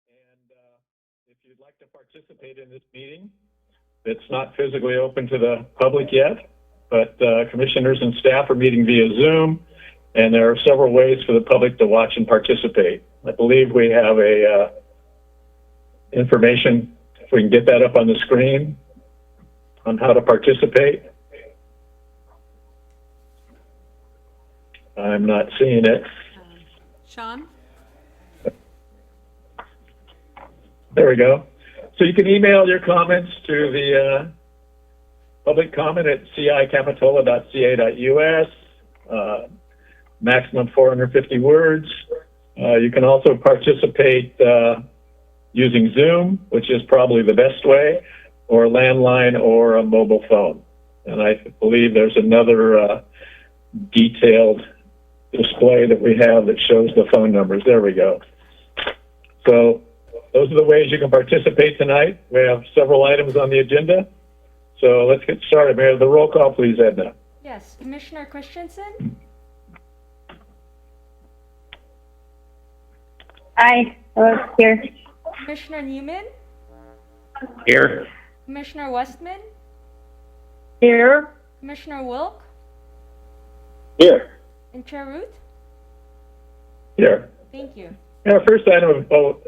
And if you'd like to participate in this meeting, it's not physically open to the public yet, but commissioners and staff are meeting via Zoom, and there are several ways for the public to watch and participate. I believe we have a information, if we can get that up on the screen, on how to participate. I'm not seeing it. Sean? There we go. So you can email your comments to the public comment at cicapitola.ca.us, maximum 450 words. You can also participate using Zoom, which is probably the best way, or landline or a mobile phone. And I believe there's another detailed display that we have that shows the phone numbers. There we go. So those are the ways you can participate tonight. We have several items on the agenda. So let's get started. May I have the roll call, please, Edna? Yes, Commissioner Christensen? Aye. Hello, here. Commissioner Newman? Here. Commissioner Westman? Here. Commissioner Wilk? Here. And Chair Ruth? Here. Thank you. And our first item of vote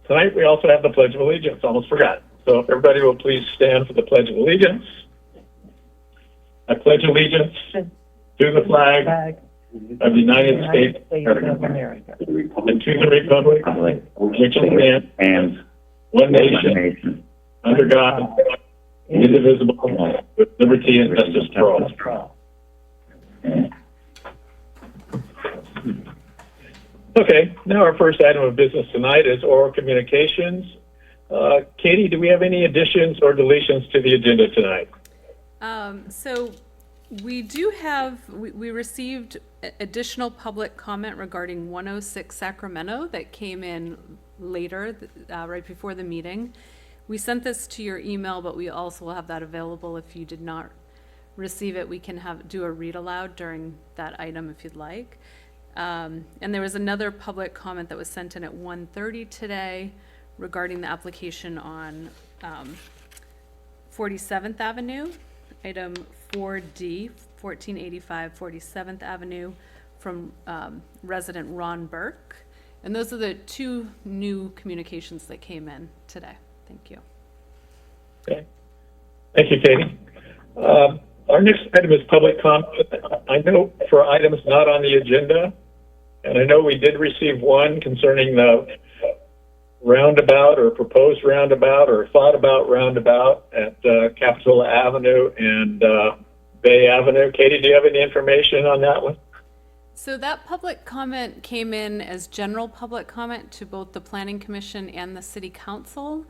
tonight, we also have the Pledge of Allegiance. Almost forgot. So if everybody will please stand for the Pledge of Allegiance. I pledge allegiance to the flag of the United States of America and to the republic which stands one nation under God, indivisible, with liberty and justice for all. Okay, now our first item of business tonight is oral communications. Katie, do we have any additions or deletions to the agenda tonight? So we do have, we received additional public comment regarding 106 Sacramento that came in later, right before the meeting. We sent this to your email, but we also will have that available. If you did not receive it, we can do a read aloud during that item if you'd like. And there was another public comment that was sent in at 1:30 today regarding the application on 47th Avenue, item 4D, 1485 47th Avenue, from resident Ron Burke. And those are the two new communications that came in today. Thank you. Okay. Thank you, Katie. Our next item is public comment. I know for items not on the agenda, and I know we did receive one concerning the roundabout or proposed roundabout or thought about roundabout at Capitola Avenue and Bay Avenue. Katie, do you have any information on that one? So that public comment came in as general public comment to both the Planning Commission and the City Council.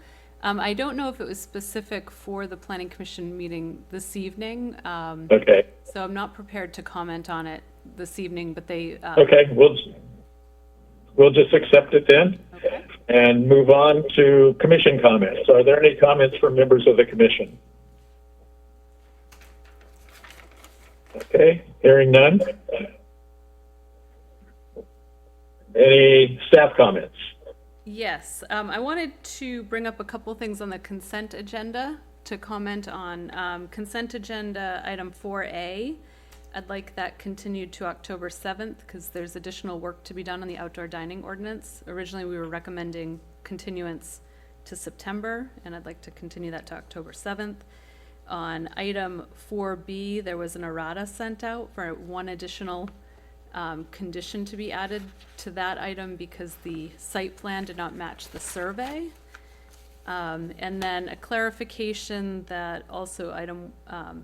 I don't know if it was specific for the Planning Commission meeting this evening. Okay. So I'm not prepared to comment on it this evening, but they... Okay, we'll just accept it then. Okay. And move on to commission comments. Are there any comments from members of the commission? Okay, hearing none. Any staff comments? Yes, I wanted to bring up a couple things on the consent agenda to comment on. Consent agenda item 4A. I'd like that continued to October 7th because there's additional work to be done on the outdoor dining ordinance. Originally, we were recommending continuance to September, and I'd like to continue that to October 7th. On item 4B, there was an errata sent out for one additional condition to be added to that item because the site plan did not match the survey. And then a clarification that also item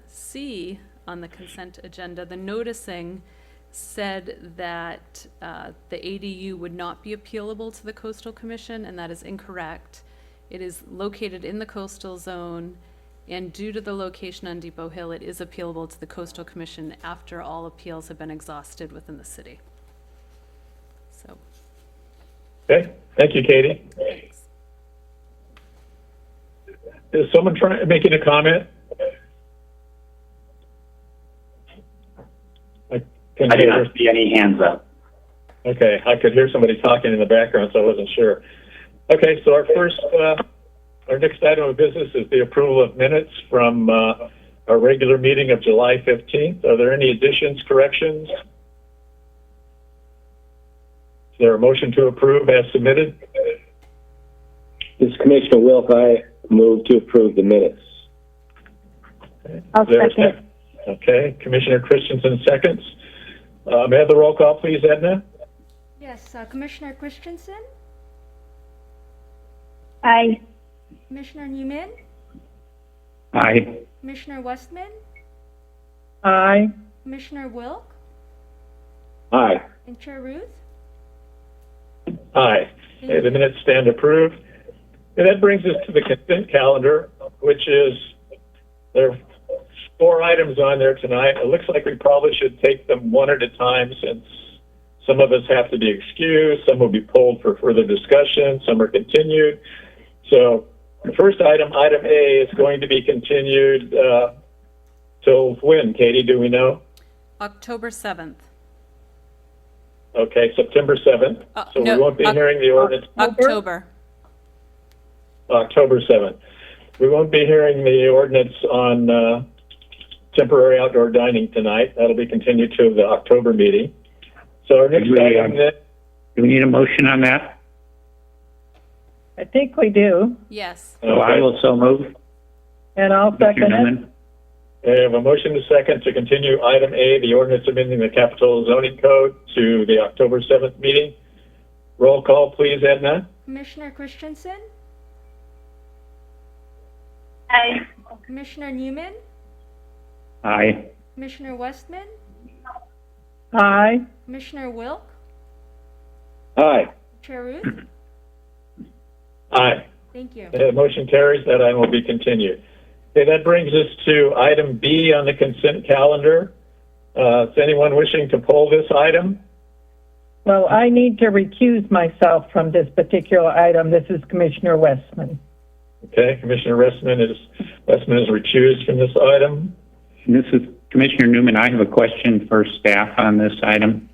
C on the consent agenda, the noticing said that the ADU would not be appealable to the Coastal Commission, and that is incorrect. It is located in the coastal zone, and due to the location on Depot Hill, it is appealable to the Coastal Commission after all appeals have been exhausted within the city. So. Okay, thank you, Katie. Thanks. Is someone making a comment? I did not see any hands up. Okay, I could hear somebody talking in the background, so I wasn't sure. Okay, so our next item of business is the approval of minutes from our regular meeting of July 15th. Are there any additions, corrections? Is there a motion to approve as submitted? This is Commissioner Wilk. I move to approve the minutes. I'll Is there a second. Okay, Commissioner Christensen seconds. May I have the roll call, please, Edna? Yes, Commissioner Christensen, Aye. Commissioner Newman, Aye. Commissioner Westman, Aye. Commissioner Wilk, Aye. and Chair Ruth. Aye. Okay, the minutes stand approved. And that brings us to the consent calendar, which is, there are 4 items on there tonight. It looks like we probably should take them one at a time since some of us have to be excused, some will be pulled for further discussion, some are continued. So the first item, item A, is going to be continued till when, Katie, do we know? October 7th. Okay, September 7th. So no, we won't be hearing the ordinance October. October 7th. We won't be hearing the ordinance on temporary outdoor dining tonight. That'll be continued to the October meeting. So our next Do we, item then, Do we need a motion on that? I think we do, Yes. So I will so move. and I'll second it. Newman. we have a motion to second to continue item A, the ordinance amending the Capitol zoning code to the October 7th meeting. Roll call, please, Edna. Commissioner Christensen, Aye. Commissioner Newman, Aye. Commissioner Westman, Aye. Commissioner Wilk, Aye. Chair Ruth. Aye. Thank you. The motion carries. That item will be continued. Okay, that brings us to item B on the consent calendar. Is anyone wishing to pull this item? Well, I need to recuse myself from this particular item. This is Commissioner Westman. Okay, Commissioner Westman is recused from this item. This is Commissioner Newman. I have a question for staff on this item.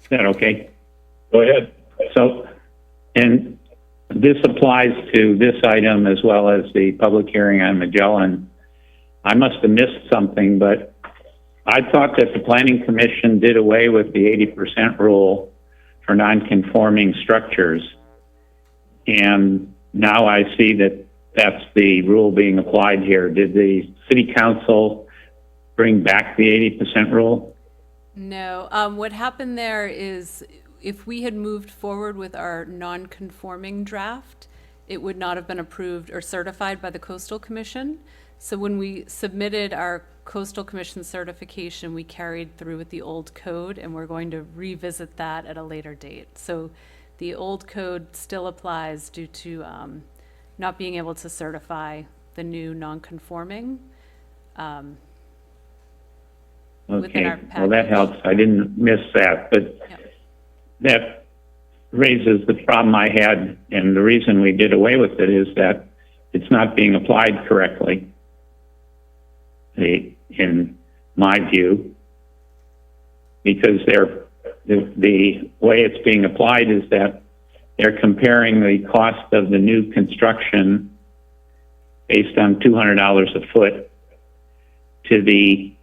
Is that okay? Go ahead. So, and this applies to this item as well as the public hearing on Magellan. I must have missed something, but I thought that the Planning Commission did away with the 80% rule for non-conforming structures. And now I see that that's the rule being applied here. Did the City Council bring back the 80% rule? No. What happened there is if we had moved forward with our non-conforming draft, it would not have been approved or certified by the Coastal Commission. So when we submitted our Coastal Commission certification, we carried through with the old code, and we're going to revisit that at a later date. So the old code still applies due to not being able to certify the new non-conforming. Within our Okay, well, that package. helps. I didn't miss that, but Yep. that raises the problem I had, and the reason we did away with it is that it's not being applied correctly, in my view, because the way it's being applied is that they're comparing the cost of the new construction based on $200 a foot to the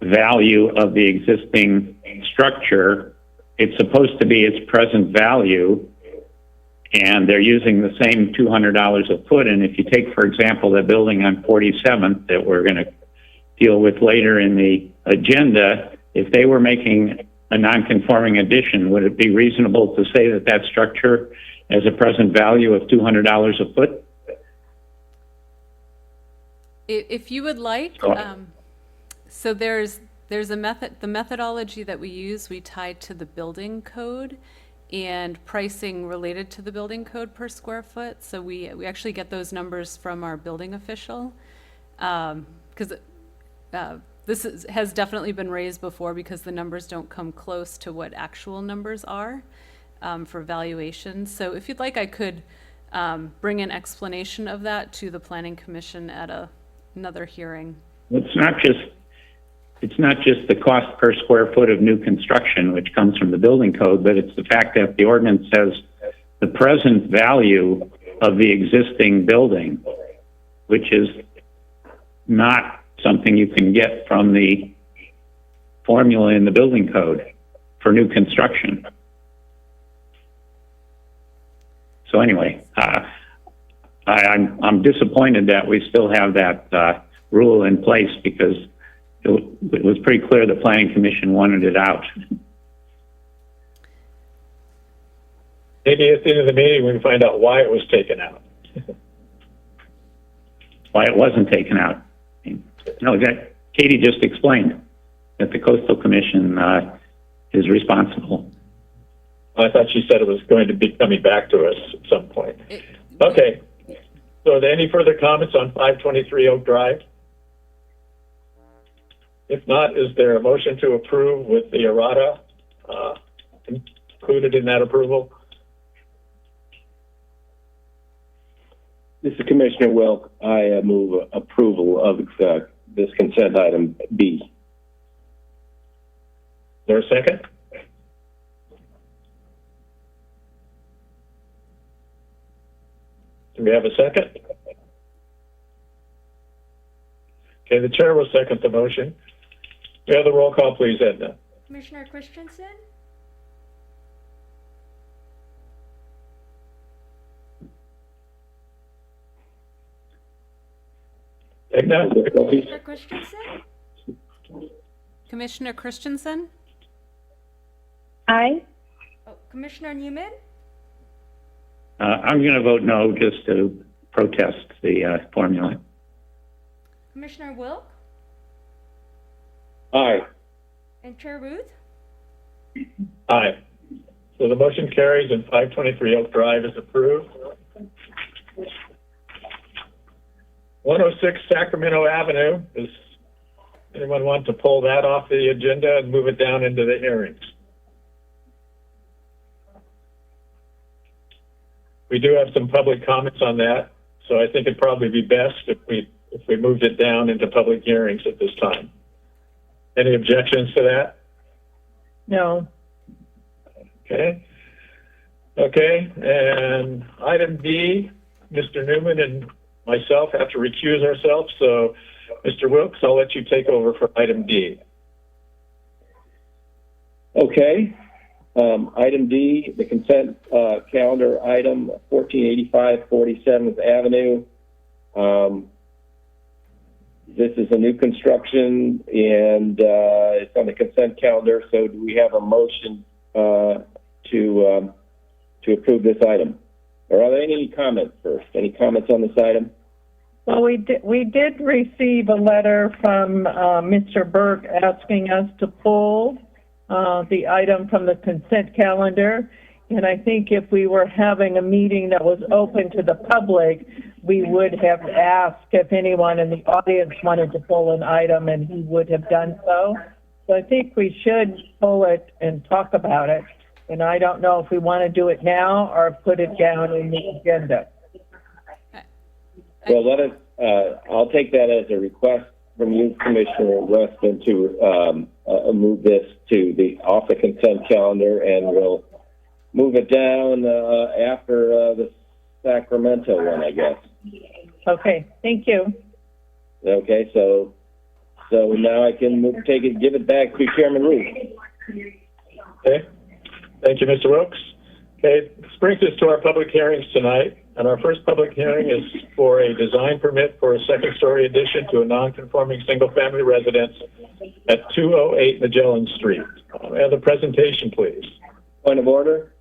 value of the existing structure. It's supposed to be its present value, and they're using the same $200 a foot. And if you take, for example, the building on 47th that we're going to deal with later in the agenda, if they were making a non-conforming addition, would it be reasonable to say that that structure has a present value of $200 a foot? If you would like, Sure. so there's a method, the methodology that we use, we tie to the building code and pricing related to the building code per square foot. So we actually get those numbers from our building official. Because has definitely been raised before because the numbers don't come close to what actual numbers are for valuation. So if you'd like, I could bring an explanation of that to the Planning Commission at another hearing. It's not just it's not just the cost per square foot of new construction, which comes from the building code, but it's the fact that the ordinance says the present value of the existing building, which is not something you can get from the formula in the building code for new construction. So anyway, I'm disappointed that we still have that rule in place, because it was pretty clear the Planning Commission wanted it out. Maybe at the end of the meeting, we can find out why it was taken out. Why it wasn't taken out. No, that Katie just explained that the Coastal Commission is responsible. I thought she said it was going to be coming back to us at some point. Okay. So are there any further comments on 523 Oak Drive? If not, is there a motion to approve with the errata included in that approval? This is Commissioner Wilk. I move approval of this consent item B. Is there a second? Do we have a second? Okay, the chair will second the motion. We have the roll call, please, Edna. Commissioner Christensen, Edna? Commissioner Christensen, Commissioner Christensen? Aye. oh, Commissioner Newman, I'm going to vote no, just to protest the formula. Commissioner Wilk, Aye. and Chair Ruth. Aye. So the motion carries and 523 Oak Drive is approved. 106 Sacramento Avenue, does anyone want to pull that off the agenda and move it down into the hearings? We do have some public comments on that, so I think it'd probably be best if we moved it down into public hearings at this time. Any objections to that? No. Okay. Okay, and item D, Mr. Newman and myself have to recuse ourselves, so Mr. Wilkes, I'll let you take over for item D. Okay. Item D, the consent calendar item 1485 47th Avenue. This is a new construction and it's on the consent calendar. So do we have a motion to approve this item? Or are there any comments first? Any comments on this item? Well, we did receive a letter from Mr. Burke asking us to pull the item from the consent calendar. And I think if we were having a meeting that was open to the public, we would have asked if anyone in the audience wanted to pull an item, and he would have done so. So I think we should pull it and talk about it. And I don't know if we want to do it now or put it down in the agenda. Well, let us, I'll take that as a request from you, Commissioner Westman, to move this to off the consent calendar, and we'll move it down after the Sacramento one, I guess. Okay, thank you. Okay, so now I can give it back to Chairman Ruth. Okay, thank you, Mr. Wilkes. Okay, this brings us to our public hearings tonight. And our first public hearing is for a design permit for a second-story addition to a non-conforming single-family residence at 208 Magellan Street. May I have the presentation, please? Point of order.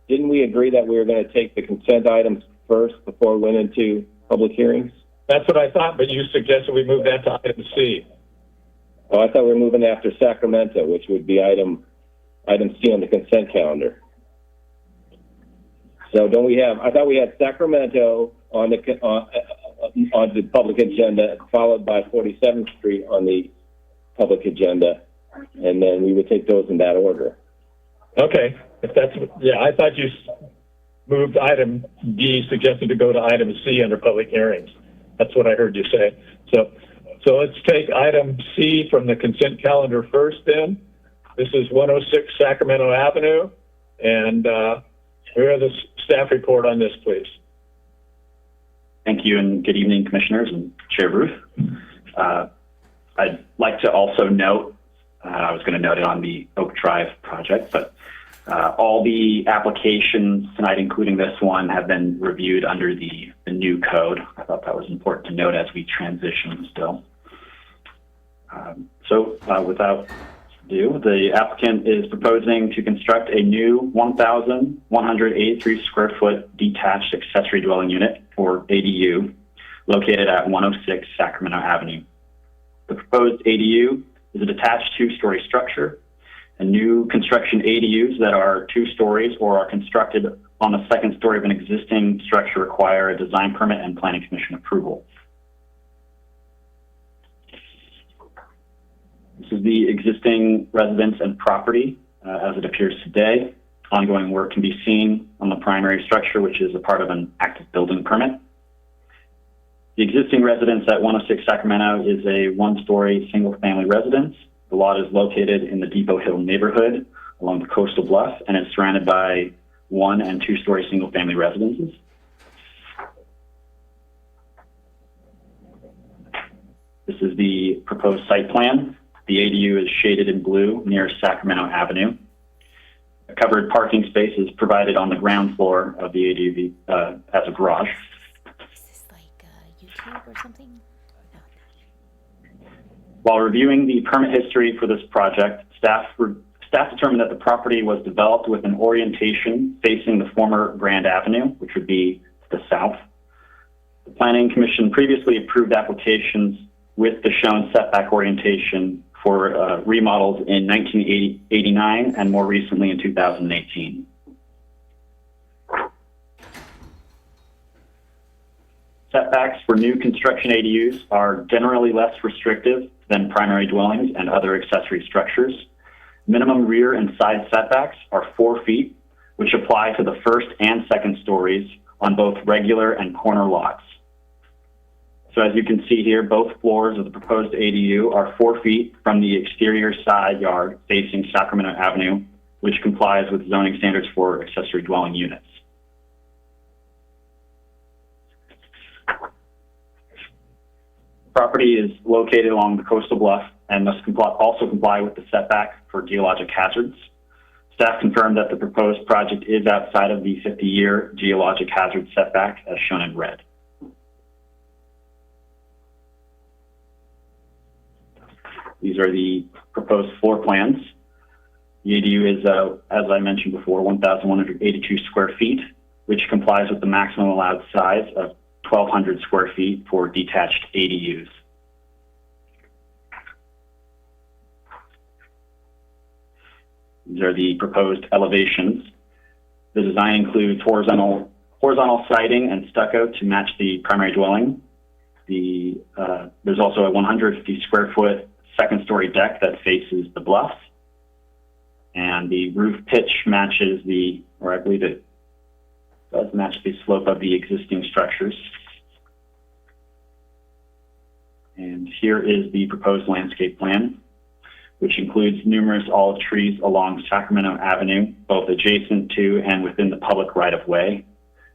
Didn't we agree that we were going to take the consent items first before we went into public hearings? That's what I thought, but you suggested we move that to item C. Oh, I thought we were moving after Sacramento, which would be item C on the consent calendar. So don't we have? I thought we had Sacramento on the public agenda, followed by 47th Street on the public agenda, and then we would take those in that order. Okay, if that's, yeah, I thought you moved item D, suggested to go to item C under public hearings. That's what I heard you say. So So let's take item C from the consent calendar first then. This is 106 Sacramento Avenue. And here the staff report on this, please. Thank you, and good evening, Commissioners and Chair Ruth. I'd like to also note, I was going to note it on the Oak Drive project, but all the applications tonight, including this one, have been reviewed under the new code. I thought that was important to note as we transition still. Without ado, the applicant is proposing to construct a new 1,183 square foot detached accessory dwelling unit, or ADU, located at 106 Sacramento Avenue. The proposed ADU is a detached two-story structure. And new construction ADUs that are 2 stories or are constructed on the second story of an existing structure require a design permit and planning commission approval. This is the existing residence and property as it appears today. Ongoing work can be seen on the primary structure, which is a part of an active building permit. The existing residence at 106 Sacramento is a 1-story single-family residence. The lot is located in the Depot Hill neighborhood along the coastal bluff and is surrounded by 1- and 2-story single-family residences. This is the proposed site plan. The ADU is shaded in blue near Sacramento Avenue. A covered parking space is provided on the ground floor of the ADU as a garage. Is this like YouTube or something? No. While reviewing the permit history for this project, staff determined that the property was developed with an orientation facing the former Grand Avenue, which would be to the south. The Planning Commission previously approved applications with the shown setback orientation for remodels in 1989 and more recently in 2018. Setbacks for new construction ADUs are generally less restrictive than primary dwellings and other accessory structures. Minimum rear and side setbacks are 4 feet, which apply to the first and second stories on both regular and corner lots. So as you can see here, both floors of the proposed ADU are 4 feet from the exterior side yard facing Sacramento Avenue, which complies with zoning standards for accessory dwelling units. Property is located along the coastal bluff and must also comply with the setback for geologic hazards. Staff confirmed that the proposed project is outside of the 50-year geologic hazard setback as shown in red. These are the proposed floor plans. The ADU is, as I mentioned before, 1,182 square feet, which complies with the maximum allowed size of 1,200 square feet for detached ADUs. These are the proposed elevations. The design includes horizontal siding and stucco to match the primary dwelling. There's also a 150 square foot second story deck that faces the bluff. And the roof pitch matches I believe it does match the slope of the existing structures. And here is the proposed landscape plan, which includes numerous olive trees along Sacramento Avenue, both adjacent to and within the public right-of-way,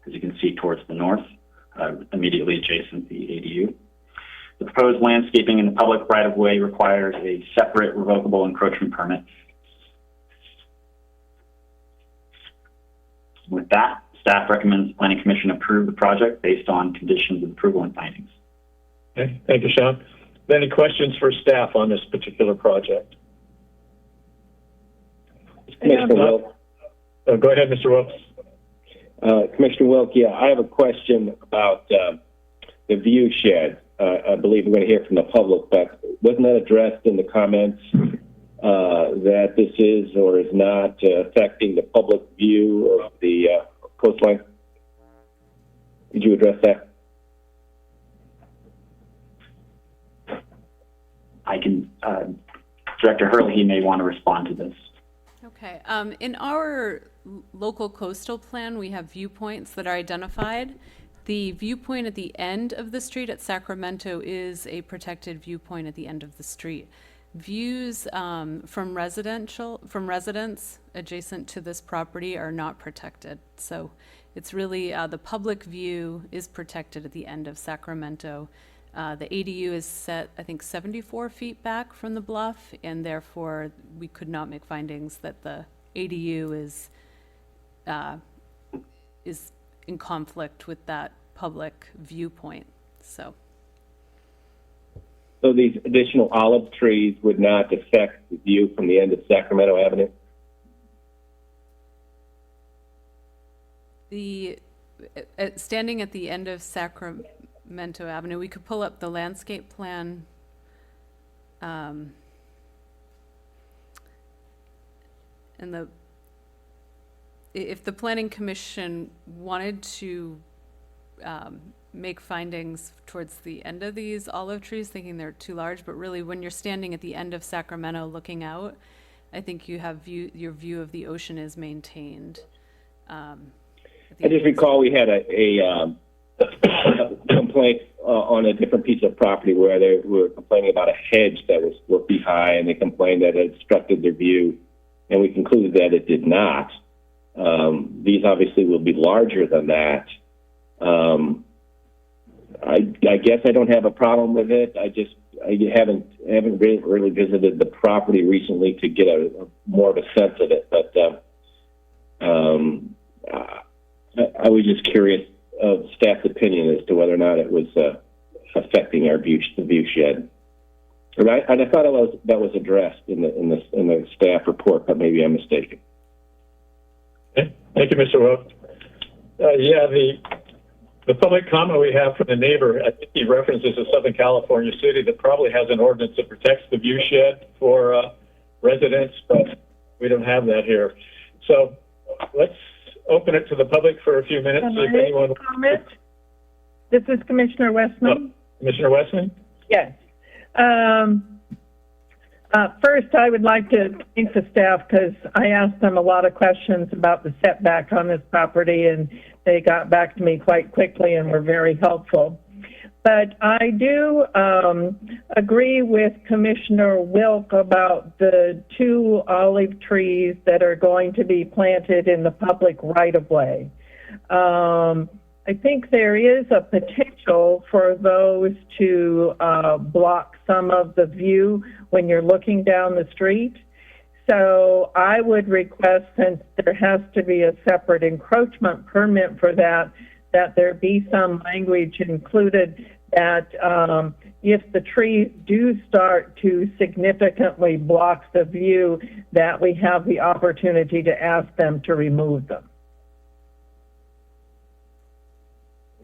as you can see towards the north, immediately adjacent to the ADU. The proposed landscaping in the public right-of-way requires a separate revocable encroachment permit. With that, staff recommends the Planning Commission approve the project based on conditions of approval and findings. Okay, thank you, Sean. Any questions for staff on this particular project? Commissioner Wilk. Go ahead, Mr. Wilkes. Commissioner Wilk, yeah, I have a question about the view shed. I believe we're going to hear from the public, but wasn't that addressed in the comments that this is or is not affecting the public view of the coastline? Did you address that? I can, Director Hurley, he may want to respond to this. Okay, in our local coastal plan, we have viewpoints that are identified. The viewpoint at the end of the street at Sacramento is a protected viewpoint at the end of the street. Views from residents adjacent to this property are not protected. So it's really the public view is protected at the end of Sacramento. The ADU is set, I think, 74 feet back from the bluff, and therefore we could not make findings that the ADU is in conflict with that public viewpoint. So these additional olive trees would not affect the view from the end of Sacramento Avenue? Standing at the end of Sacramento Avenue, we could pull up the landscape plan. And if the Planning Commission wanted to make findings towards the end of these olive trees, thinking they're too large, but really when you're standing at the end of Sacramento looking out, I think you have your view of the ocean is maintained. I just recall we had a complaint on a different piece of property where they were complaining about a hedge that was 4 feet high, and they complained that it obstructed their view, and we concluded that it did not. These obviously will be larger than that. I guess I don't have a problem with it. I haven't really visited the property recently to get a more of a sense of it, but I was just curious of staff's opinion as to whether or not it was affecting the view shed. And I thought that was addressed in the staff report, but maybe I'm mistaken. Okay. Thank you, Mr. Wilk. Yeah, the public comment we have from the neighbor, I think he references a Southern California city that probably has an ordinance that protects the view shed for residents, but we don't have that here. So let's open it to the public for a few minutes. See if anyone comment? This is Commissioner Westman. Commissioner Westman? Yes. First, I would like to thank the staff because I asked them a lot of questions about the setback on this property, and they got back to me quite quickly and were very helpful. But I do agree with Commissioner Wilk about the 2 olive trees that are going to be planted in the public right-of-way. I think there is a potential for those to block some of the view when you're looking down the street. So I would request, since there has to be a separate encroachment permit for that, that there be some language included that if the trees do start to significantly block the view, that we have the opportunity to ask them to remove them.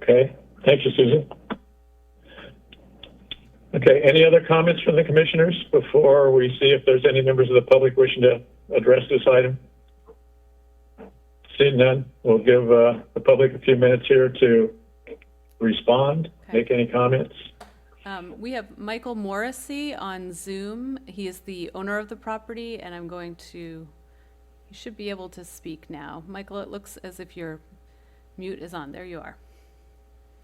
Okay. Thank you, Susan. Okay. Any other comments from the commissioners before we see if there's any members of the public wishing to address this item? Seeing none, we'll give the public a few minutes here to respond, make any comments. We have Michael Morrissey on Zoom. He is the owner of the property, and you should be able to speak now. Michael, it looks as if your mute is on. There you are.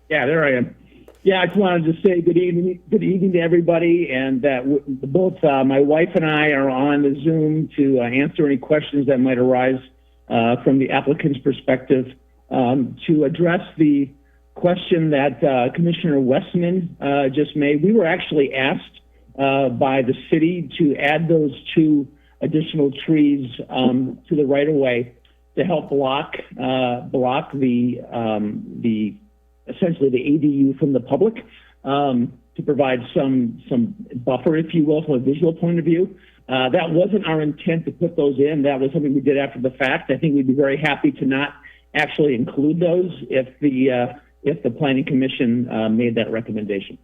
Yeah, there I am. Yeah, I just wanted to say good evening to everybody, and that both my wife and I are on the Zoom to answer any questions that might arise from the applicant's perspective. To address the question that Commissioner Westman just made, we were actually asked by the city to add those 2 additional trees to the right-of-way to help block the essentially the ADU from the public, to provide some buffer, if you will, from a visual point of view. That wasn't our intent to put those in. That was something we did after the fact. I think we'd be very happy to not actually include those if the Planning Commission made that recommendation.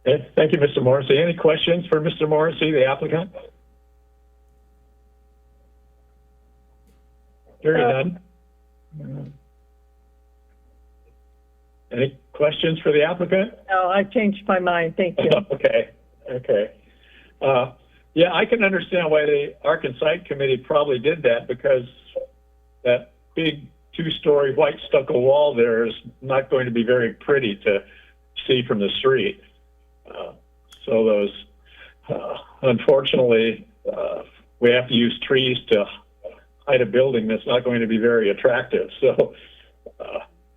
Okay. Thank you, Mr. Morrissey. Any questions for Mr. Morrissey, the applicant? Hearing none. Any questions for the applicant? No, I've changed my mind. Thank you. Okay. Yeah, I can understand why the Arc and Site Committee probably did that, because that big two-story white stucco wall there is not going to be very pretty to see from the street. So those, unfortunately, we have to use trees to hide a building that's not going to be very attractive. So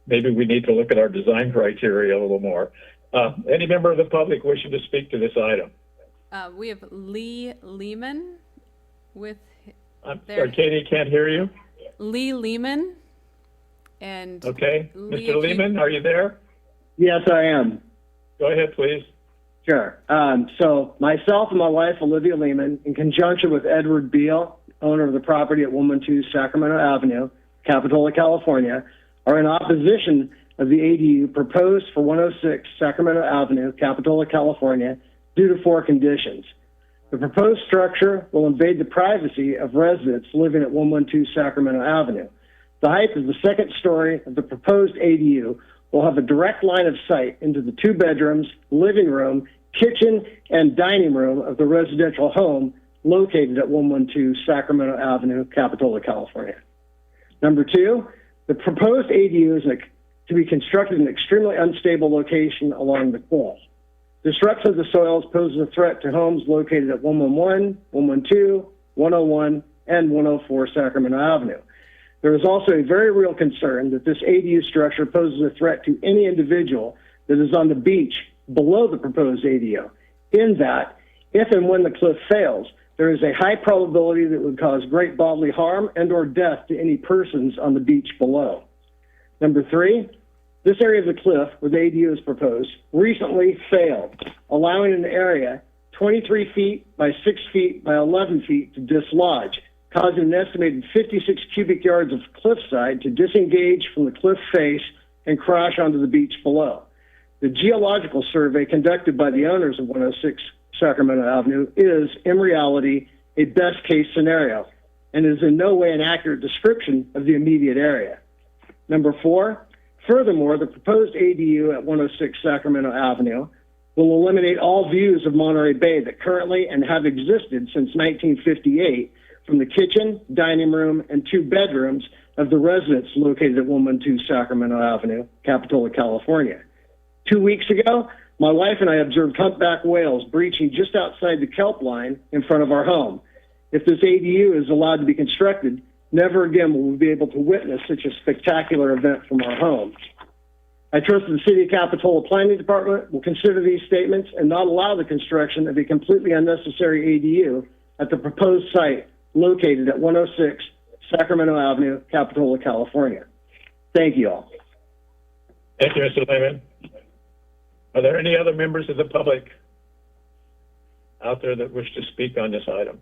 maybe we need to look at our design criteria a little more. Any member of the public wishing to speak to this item? We have Lee Lehman with I'm sorry, Katie, can't hear you. Lee Lehman. And Okay, Lee, Mr. Lehman, are you there? Yes, I am. Go ahead, please. Sure. So myself and my wife, Olivia Lehman, in conjunction with Edward Beal, owner of the property at 112 Sacramento Avenue, Capitola, California, are in opposition of the ADU proposed for 106 Sacramento Avenue, Capitola, California, due to 4 conditions. The proposed structure will invade the privacy of residents living at 112 Sacramento Avenue. The height of the second story of the proposed ADU will have a direct line of sight into the 2 bedrooms, living room, kitchen, and dining room of the residential home located at 112 Sacramento Avenue, Capitola, California. Number 2, the proposed ADU is to be constructed in an extremely unstable location along the cliff. Disruption of the soils poses a threat to homes located at 111, 112, 101, and 104 Sacramento Avenue. There is also a very real concern that this ADU structure poses a threat to any individual that is on the beach below the proposed ADU, in that if and when the cliff fails, there is a high probability that it would cause great bodily harm and or death to any persons on the beach below. Number 3, this area of the cliff where the ADU is proposed recently failed, allowing an area 23 feet by 6 feet by 11 feet to dislodge, causing an estimated 56 cubic yards of cliffside to disengage from the cliff face and crash onto the beach below. The geological survey conducted by the owners of 106 Sacramento Avenue is, in reality, a best-case scenario and is in no way an accurate description of the immediate area. Number 4, furthermore, the proposed ADU at 106 Sacramento Avenue will eliminate all views of Monterey Bay that currently and have existed since 1958 from the kitchen, dining room, and 2 bedrooms of the residents located at 112 Sacramento Avenue, Capitola, California. 2 weeks ago, my wife and I observed humpback whales breaching just outside the kelp line in front of our home. If this ADU is allowed to be constructed, never again will we be able to witness such a spectacular event from our home. I trust that the City of Capitola Planning Department will consider these statements and not allow the construction of a completely unnecessary ADU at the proposed site located at 106 Sacramento Avenue, Capitola, California. Thank you all. Thank you, Mr. Lehman. Are there any other members of the public out there that wish to speak on this item?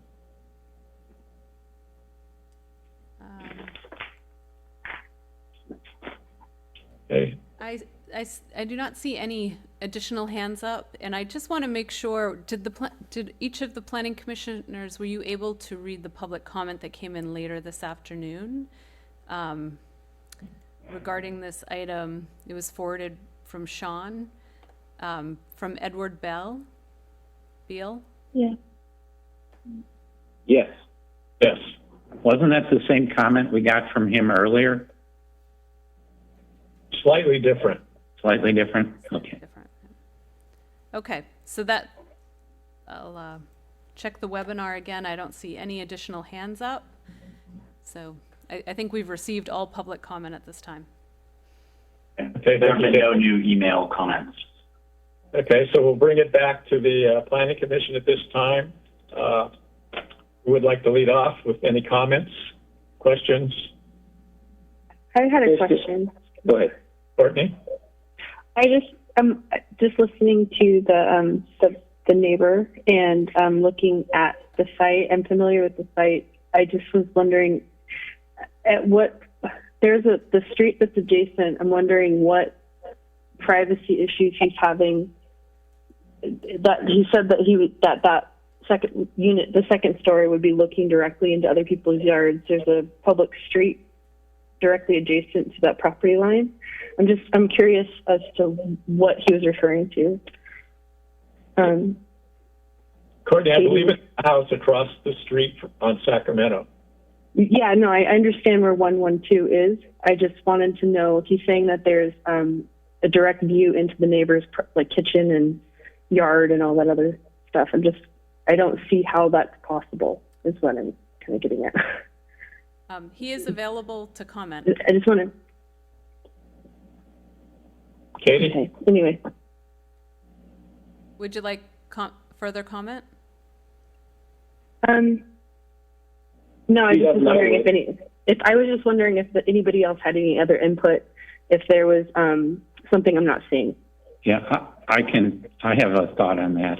Okay. I do not see any additional hands up, and I just want to make sure, did each of the planning commissioners, were you able to read the public comment that came in later this afternoon? Regarding this item, it was forwarded from Sean, from Edward Beal? Yeah. Yes. Yes. Wasn't that the same comment we got from him earlier? Slightly different. Slightly different? Okay. Different. Okay, so that, I'll check the webinar again. I don't see any additional hands up. So I think we've received all public comment at this time. Okay, There have thank been you. no new email comments. Okay, so we'll bring it back to the Planning Commission at this time. Who would like to lead off with any comments, questions? I had a question. Go ahead. Courtney? I just listening to the neighbor and looking at the site. I'm familiar with the site. I just was wondering at what there's the street that's adjacent. I'm wondering what privacy issues he's having. That he said that that second unit, the second story, would be looking directly into other people's yards. There's a public street directly adjacent to that property line. I'm curious as to what he was referring to. Courtney, I believe it's the house across the street on Sacramento. Yeah, no, I understand where 112 is. I just wanted to know if he's saying that there's a direct view into the neighbor's like kitchen and yard and all that other stuff. I don't see how that's possible. Is what I'm kind of getting at. He is available to comment. I just want to. Katie? Okay. Anyway. Would you like further comment? No, I was just wondering I was just wondering if anybody else had any other input, if there was something I'm not seeing. Yeah, I have a thought on that.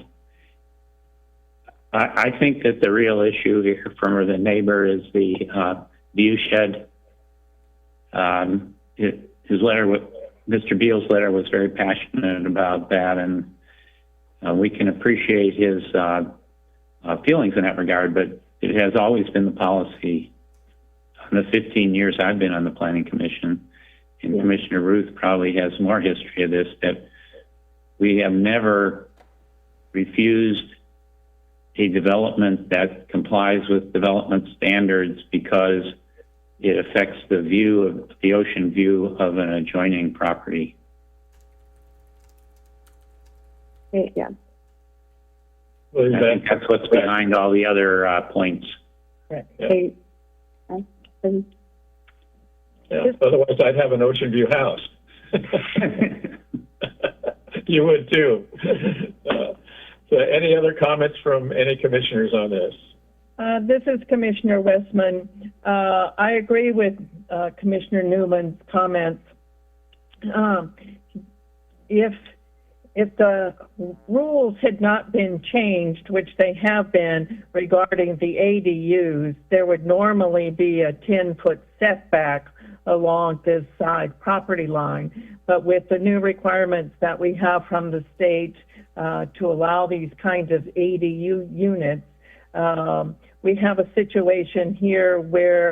I think that the real issue here from the neighbor is the view shed. His letter, Mr. Beal's letter, was very passionate about that, and we can appreciate his feelings in that regard, but it has always been the policy in the 15 years I've been on the Planning Commission, and Commissioner Ruth probably has more history of this, that we have never refused a development that complies with development standards because it affects the view of the ocean view of an adjoining property. Yeah. Well, I think that's what's behind all the other points. Right. Yeah. Otherwise, I'd have an ocean view house. You would too. So any other comments from any commissioners on this? This is Commissioner Westman. I agree with Commissioner Newman's comments. If the rules had not been changed, which they have been regarding the ADUs, there would normally be a 10-foot setback along this side property line. But with the new requirements that we have from the state to allow these kinds of ADU units, we have a situation here where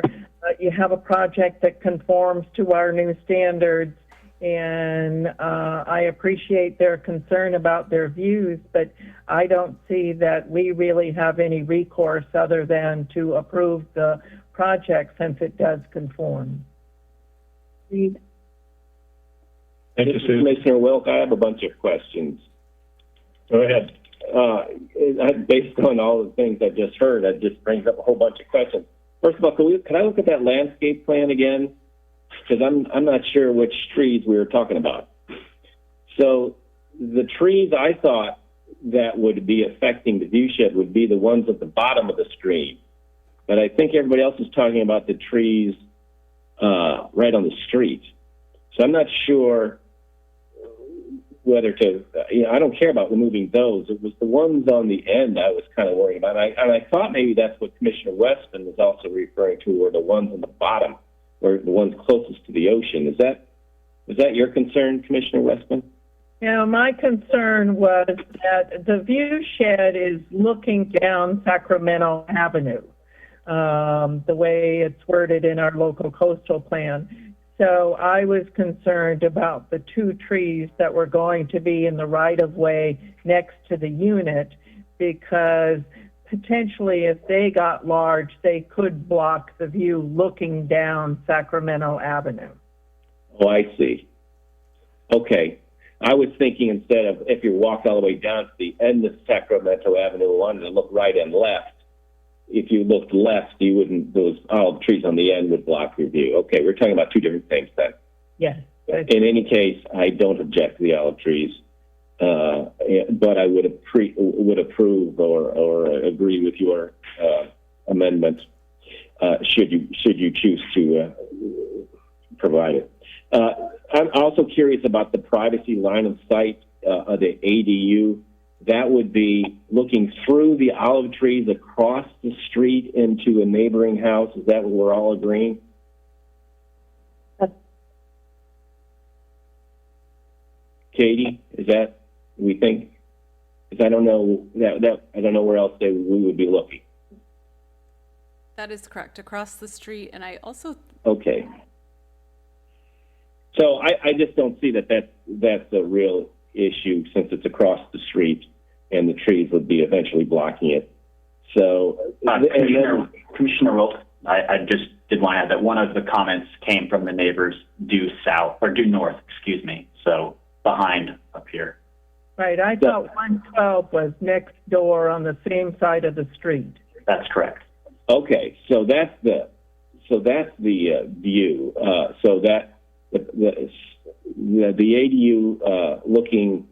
you have a project that conforms to our new standards, and I appreciate their concern about their views, but I don't see that we really have any recourse other than to approve the project since it does conform. Thank you, Susan. Commissioner Wilk, I have a bunch of questions. Go ahead. Based on all the things I just heard, that just brings up a whole bunch of questions. First of all, can I look at that landscape plan again? Because I'm not sure which trees we were talking about. So the trees I thought that would be affecting the view shed would be the ones at the bottom of the stream. But I think everybody else is talking about the trees right on the street. So I'm not sure whether to, I don't care about removing those. It was the ones on the end I was kind of worried about. And I thought maybe that's what Commissioner Westman was also referring to, were the ones on the bottom, or the ones closest to the ocean. Is that your concern, Commissioner Westman? Yeah, my concern was that the view shed is looking down Sacramento Avenue, the way it's worded in our local coastal plan. So I was concerned about the two trees that were going to be in the right-of-way next to the unit, because potentially if they got large, they could block the view looking down Sacramento Avenue. Oh, I see. Okay. I was thinking instead of if you walked all the way down to the end of Sacramento Avenue, wanted to look right and left. If you looked left, you wouldn't, those olive trees on the end would block your view. Okay, we're talking about two different things then. Yes. In any case, I don't object to the olive trees, but I would approve or agree with your amendment should you choose to provide it. I'm also curious about the privacy line of sight of the ADU. That would be looking through the olive trees across the street into a neighboring house. Is that what we're all agreeing? Katie, is that we think? Because I don't know I don't know where else we would be looking. That is correct, across the street, and I also. Okay. So I just don't see that's a real issue since it's across the street and the trees would be eventually blocking it. So Commissioner Wilt, I just did want to add that one of the comments came from the neighbors due north, excuse me. So behind up here. Right, I thought 112 was next door on the same side of the street. That's correct. Okay, so that's the view. So that the ADU looking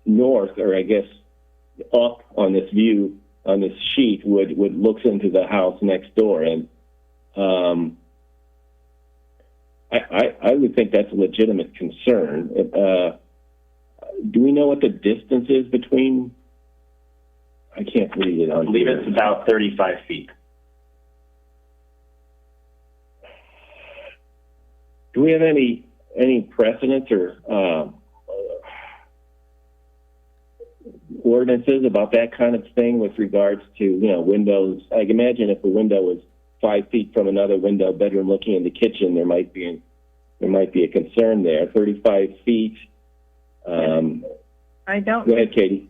north, or I guess up on this view on this sheet would looks into the house next door, and I would think that's a legitimate concern. Do we know what the distance is between? I can't read it on I believe here. it's about 35 feet. Do we have any precedents or ordinances about that kind of thing with regards to, windows? I can imagine if a window was 5 feet from another window, bedroom looking in the kitchen, there might be a concern there. 35 feet. I don't. Go ahead, Katie.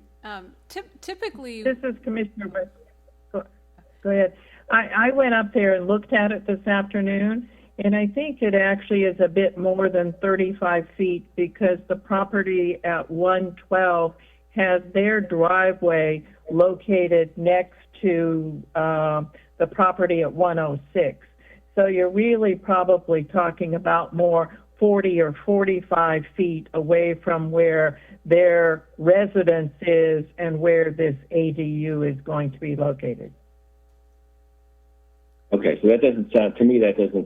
Typically, This is Commissioner West. Go ahead. I went up there and looked at it this afternoon, and I think it actually is a bit more than 35 feet because the property at 112 has their driveway located next to the property at 106. So you're really probably talking about more 40 or 45 feet away from where their residence is and where this ADU is going to be located. Okay, so that doesn't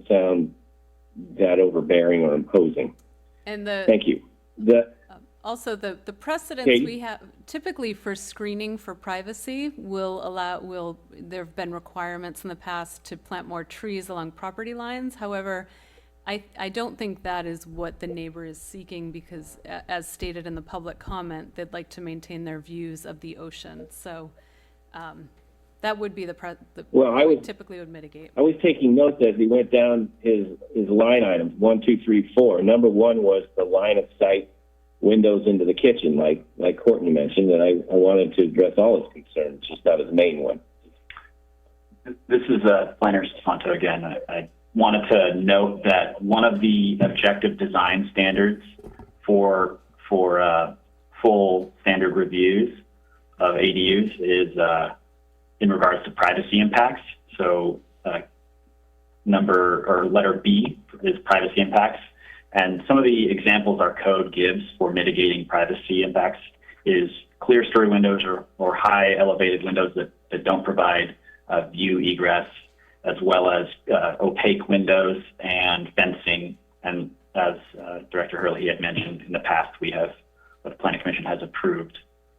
sound that overbearing or imposing. and Thank you. also the precedents Katie? we have typically for screening for privacy there have been requirements in the past to plant more trees along property lines. However, I don't think that is what the neighbor is seeking because, as stated in the public comment, they'd like to maintain their views of the ocean. So that would be typically would mitigate. I was taking notes as he went down his line items, 1, 2, 3, 4. Number 1 was the line of sight windows into the kitchen, like Courtney mentioned, and I wanted to address all his concerns, just not his main one. This is Planner Santo again. I wanted to note that one of the objective design standards for full standard reviews of ADUs is in regards to privacy impacts. So letter B is privacy impacts. And some of the examples our code gives for mitigating privacy impacts is clear story windows or high elevated windows that don't provide view egress, as well as opaque windows and fencing. And as Director Hurley had mentioned in the past, the Planning Commission has approved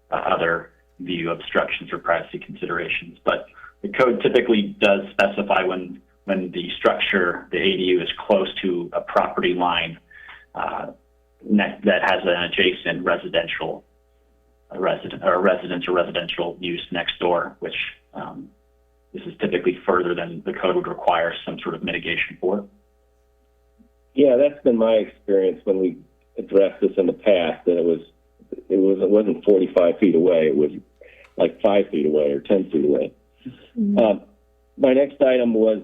other view obstructions or privacy considerations. But the code typically does specify when the structure, the ADU, is close to a property line that has an adjacent residence or residential use next door, which this is typically further than the code would require some sort of mitigation for. Yeah, that's been my experience when we addressed this in the past, that it wasn't 45 feet away. It was like 5 feet away or 10 feet away. Mm-hmm. My next item was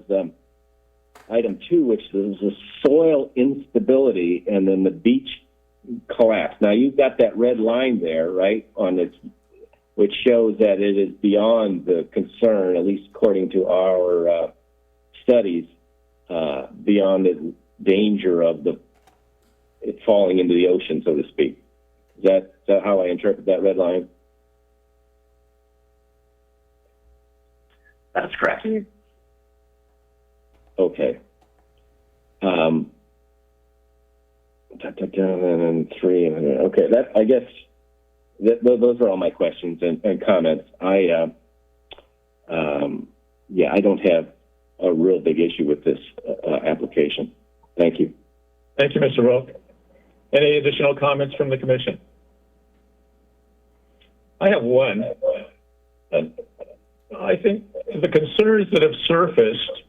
item 2, which is the soil instability and then the beach collapse. Now, you've got that red line there, right, on it, which shows that it is beyond the concern, at least according to our studies, beyond the danger of it falling into the ocean, so to speak. Is that how I interpret that red line? That's correct. Okay. And then 3. Okay, I guess those are all my questions and comments. I don't have a real big issue with this application. Thank you. Thank you, Mr. Wilk. Any additional comments from the commission? I have one. I think the concerns that have surfaced,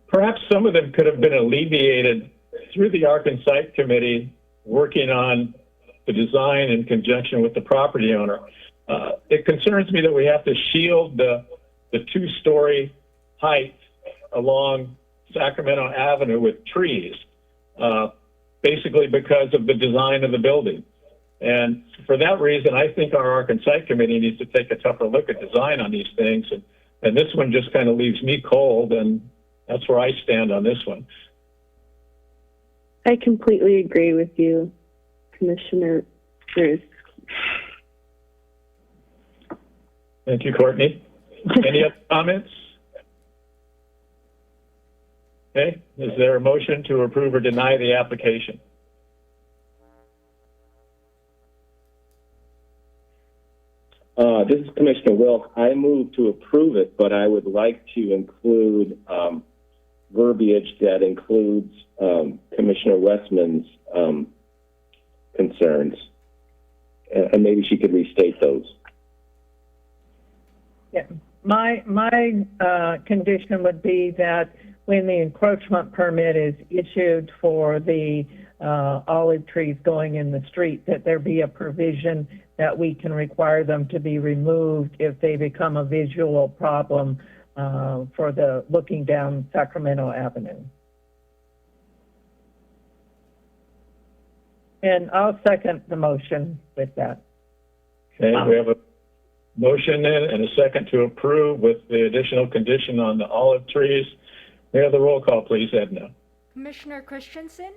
perhaps some of them could have been alleviated through the Arc and Site Committee working on the design in conjunction with the property owner. It concerns me that we have to shield the 2-story height along Sacramento Avenue with trees, basically because of the design of the building. And for that reason, I think our Arc and Site Committee needs to take a tougher look at design on these things. And this one just kind of leaves me cold, and that's where I stand on this one. I completely agree with you, Commissioner Ruth. Thank you, Courtney. Any other comments? Okay, is there a motion to approve or deny the application? This is Commissioner Wilk. I move to approve it, but I would like to include verbiage that includes Commissioner Westman's concerns. And maybe she could restate those. Yeah, my condition would be that when the encroachment permit is issued for the olive trees going in the street, that there be a provision that we can require them to be removed if they become a visual problem for the looking down Sacramento Avenue. And I'll second the motion with that. Okay, we have a motion and a second to approve with the additional condition on the olive trees. May I have the roll call, please, Edna? Commissioner Christensen,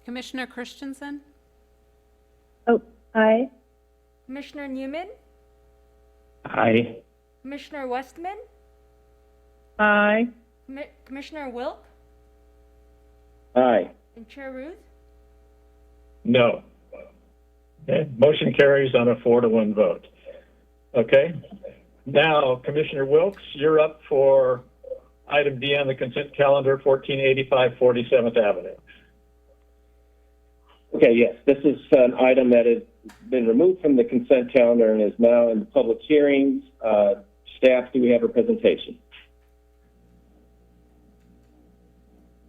Commissioner Christensen, Oh, aye. Commissioner Newman, Aye. Commissioner Westman, Aye. Commissioner Wilk, Aye. and Chair Ruth. No. Okay, motion carries on a 4-to-1 vote. Okay, now Commissioner Wilkes, you're up for item D on the consent calendar, 1485 47th Avenue. Okay, yes, this is an item that has been removed from the consent calendar and is now in the public hearings. Staff, do we have a presentation?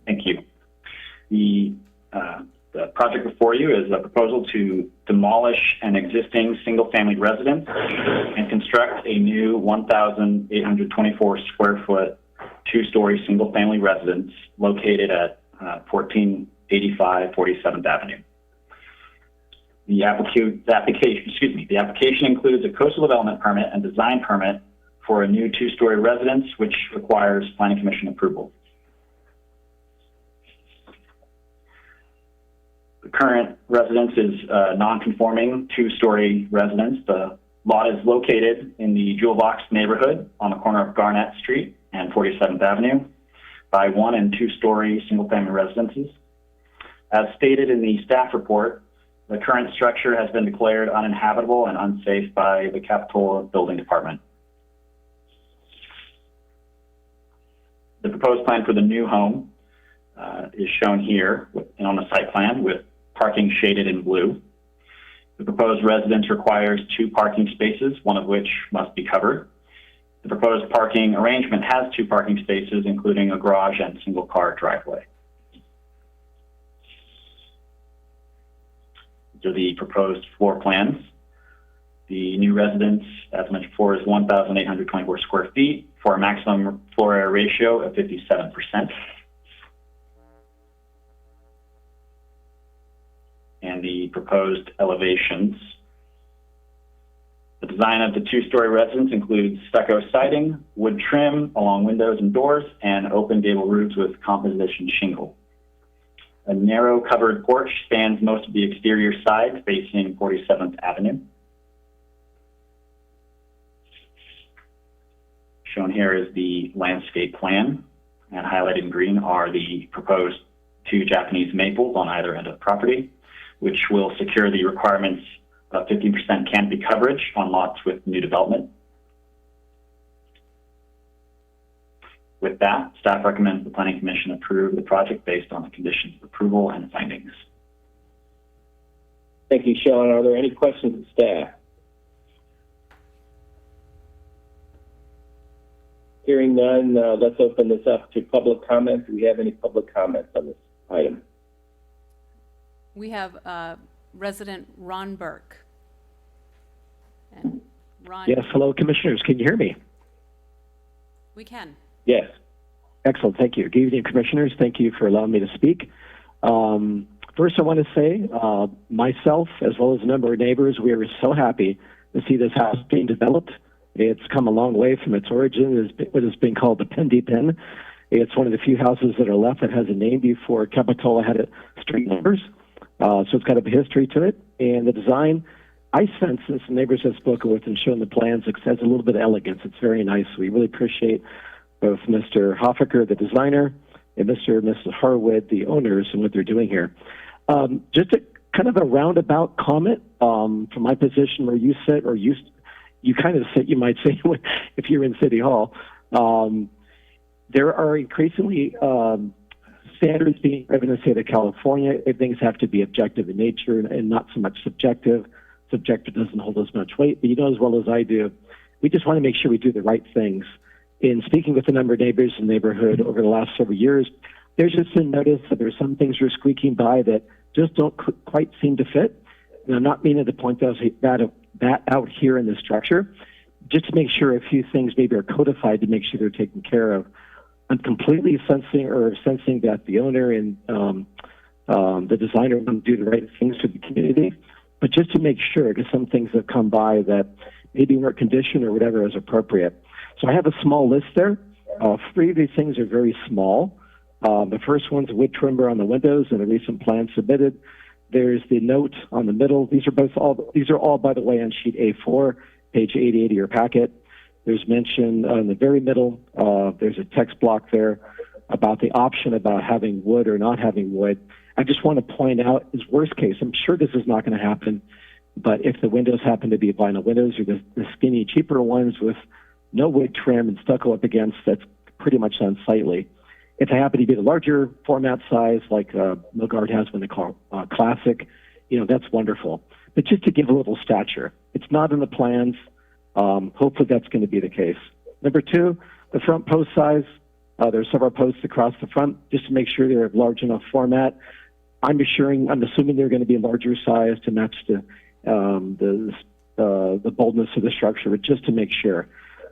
Thank you. The project before you is a proposal to demolish an existing single-family residence and construct a new 1,824 square foot, 2-story single-family residence located at 1485 47th Avenue. The application includes a coastal development permit and design permit for a new 2-story residence, which requires Planning Commission approval. The current residence is a non-conforming 2-story residence. The lot is located in the Jewel Box neighborhood on the corner of Garnett Street and 47th Avenue by 1- and 2-story single-family residences. As stated in the staff report, the current structure has been declared uninhabitable and unsafe by the Capitola Building Department. The proposed plan for the new home is shown here on the site plan with parking shaded in blue. The proposed residence requires 2 parking spaces, one of which must be covered. The proposed parking arrangement has 2 parking spaces, including a garage and single-car driveway. These are the proposed floor plans. The new residence, as I mentioned before, is 1,824 square feet for a maximum floor area ratio of 57%. And the proposed elevations. The design of the 2-story residence includes stucco siding, wood trim along windows and doors, and open gable roofs with composition shingle. A narrow covered porch spans most of the exterior side facing 47th Avenue. Shown here is the landscape plan, and highlighted in green are the proposed 2 Japanese maples on either end of the property, which will secure the requirements of 15% canopy coverage on lots with new development. With that, staff recommends the Planning Commission approve the project based on the conditions of approval and findings. Thank you, Sean. Are there any questions of staff? Hearing none, let's open this up to public comment. Do we have any public comments on this item? we have resident Ron Burke. And Ron? Yes, hello, Commissioners. Can you hear me? We can. Yes. Excellent, thank you. Good evening, Commissioners. Thank you for allowing me to speak. First, I want to say, myself, as well as a number of neighbors, we are so happy to see this house being developed. It's come a long way from its origin. It's what has been called the Pendy Pen. It's one of the few houses that are left that has a name before Capitola had street numbers. So it's got a history to it. And the design, I sense, since the neighbors have spoken with and shown the plans, it has a little bit of elegance. It's very nice. We really appreciate both Mr. Hoffaker, the designer, and Mr. and Mrs. Harwood, the owners, and what they're doing here. Just a kind of a roundabout comment from my position where you sit, or you kind of sit, you might say, if you're in City Hall. There are increasingly standards being driven in the state of California. Things have to be objective in nature and not so much subjective. Subjective doesn't hold as much weight, but you know as well as I do, we just want to make sure we do the right things. In speaking with a number of neighbors in the neighborhood over the last several years, there's just been notice that there's some things we're squeaking by that just don't quite seem to fit. And I'm not meaning to point that out here in the structure, just to make sure a few things maybe are codified to make sure they're taken care of. I'm completely sensing that the owner and the designer want to do the right things for the community, but just to make sure, because some things have come by that maybe weren't conditioned or whatever is appropriate. So I have a small list there. 3 of these things are very small. The first one's wood trimmer on the windows and a recent plan submitted. There's the note on the middle. These are all, by the way, on sheet A4, page 88 of your packet. There's mention in the very middle, there's a text block there about the option about having wood or not having wood. I just want to point out, as worst case, I'm sure this is not going to happen, but if the windows happen to be vinyl windows or the skinny, cheaper ones with no wood trim and stucco up against, that's pretty much unsightly. If they happen to be the larger format size, like Milgard has when they call classic, that's wonderful. But just to give a little stature, it's not in the plans. Hopefully that's going to be the case. Number 2, the front post size. There's several posts across the front, just to make sure they're of large enough format. I'm assuming they're going to be larger size to match the boldness of the structure, but just to make sure.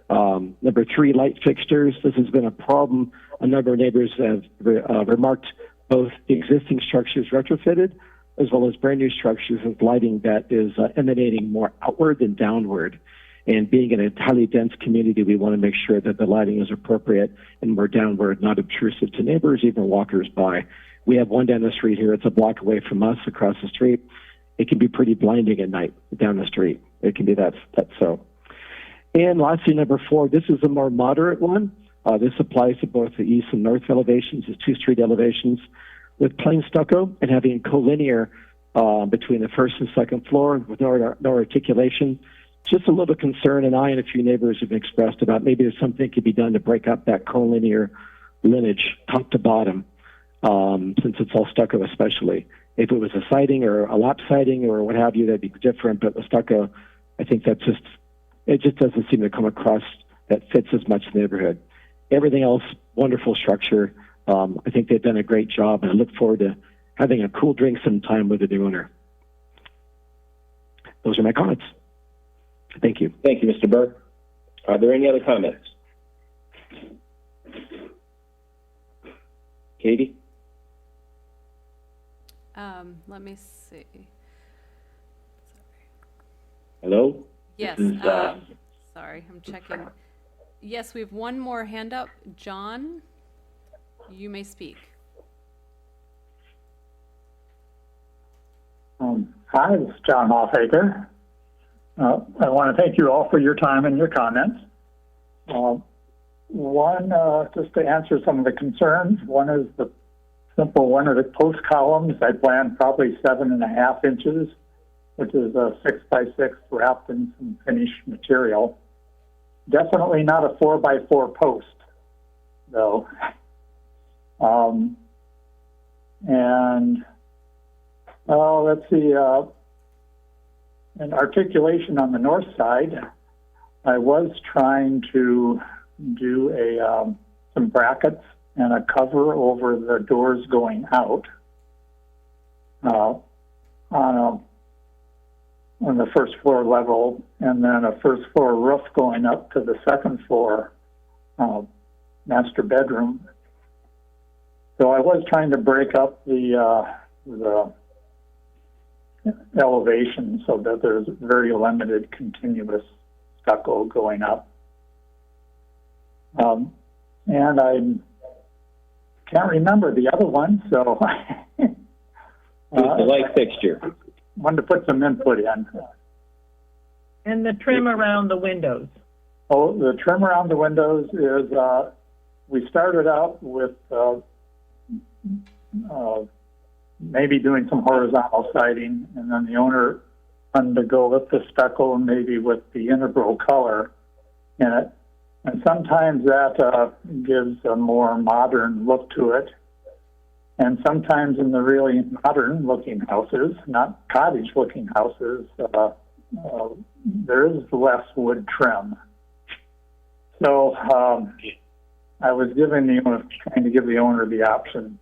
Number 3, light fixtures. This has been a problem. A number of neighbors have remarked both the existing structures retrofitted as well as brand new structures with lighting that is emanating more outward than downward. And being in a highly dense community, we want to make sure that the lighting is appropriate and more downward, not obtrusive to neighbors, even walkers by. We have one down the street here. It's a block away from us across the street. It can be pretty blinding at night down the street. It can be that so. And lastly, number 4, this is a more moderate one. This applies to both the east and north elevations, the 2 street elevations, with plain stucco and having collinear between the first and second floor with no articulation. Just a little concern, and I and a few neighbors have expressed about maybe there's something could be done to break up that collinear lineage top to bottom, since it's all stucco especially. If it was a siding or a lap siding or what have you, that'd be different, but the stucco, I think it just doesn't seem to come across that fits as much in the neighborhood. Everything else, wonderful structure. I think they've done a great job, and I look forward to having a cool drink sometime with the new owner. Those are my comments. Thank you. Thank you, Mr. Burke. Are there any other comments? Katie? Let me see. Hello? Yes, sorry, I'm checking. Yes, we have one more hand up. John, you may speak. Hi, this is John Hoffaker. I want to thank you all for your time and your comments. One, just to answer some of the concerns, one is the simple one of the post columns. I planned probably 7.5 inches, which is a 6x6 wrapped in some finished material. Definitely not a 4x4 post, though. Let's see, an articulation on the north side. I was trying to do some brackets and a cover over the doors going out on on the first floor level, and then a first floor roof going up to the second floor master bedroom. So I was trying to break up the elevation so that there's very limited continuous stucco going up. And I can't remember the other one, so The light fixture. wanted to put some input in. And the trim around the windows. Oh, the trim around the windows is, we started out with maybe doing some horizontal siding, and then the owner wanted to go with the stucco and maybe with the integral color in it. And sometimes that gives a more modern look to it. And sometimes in the really modern looking houses, not cottage looking houses, there is less wood trim. So I was trying to give the owner the option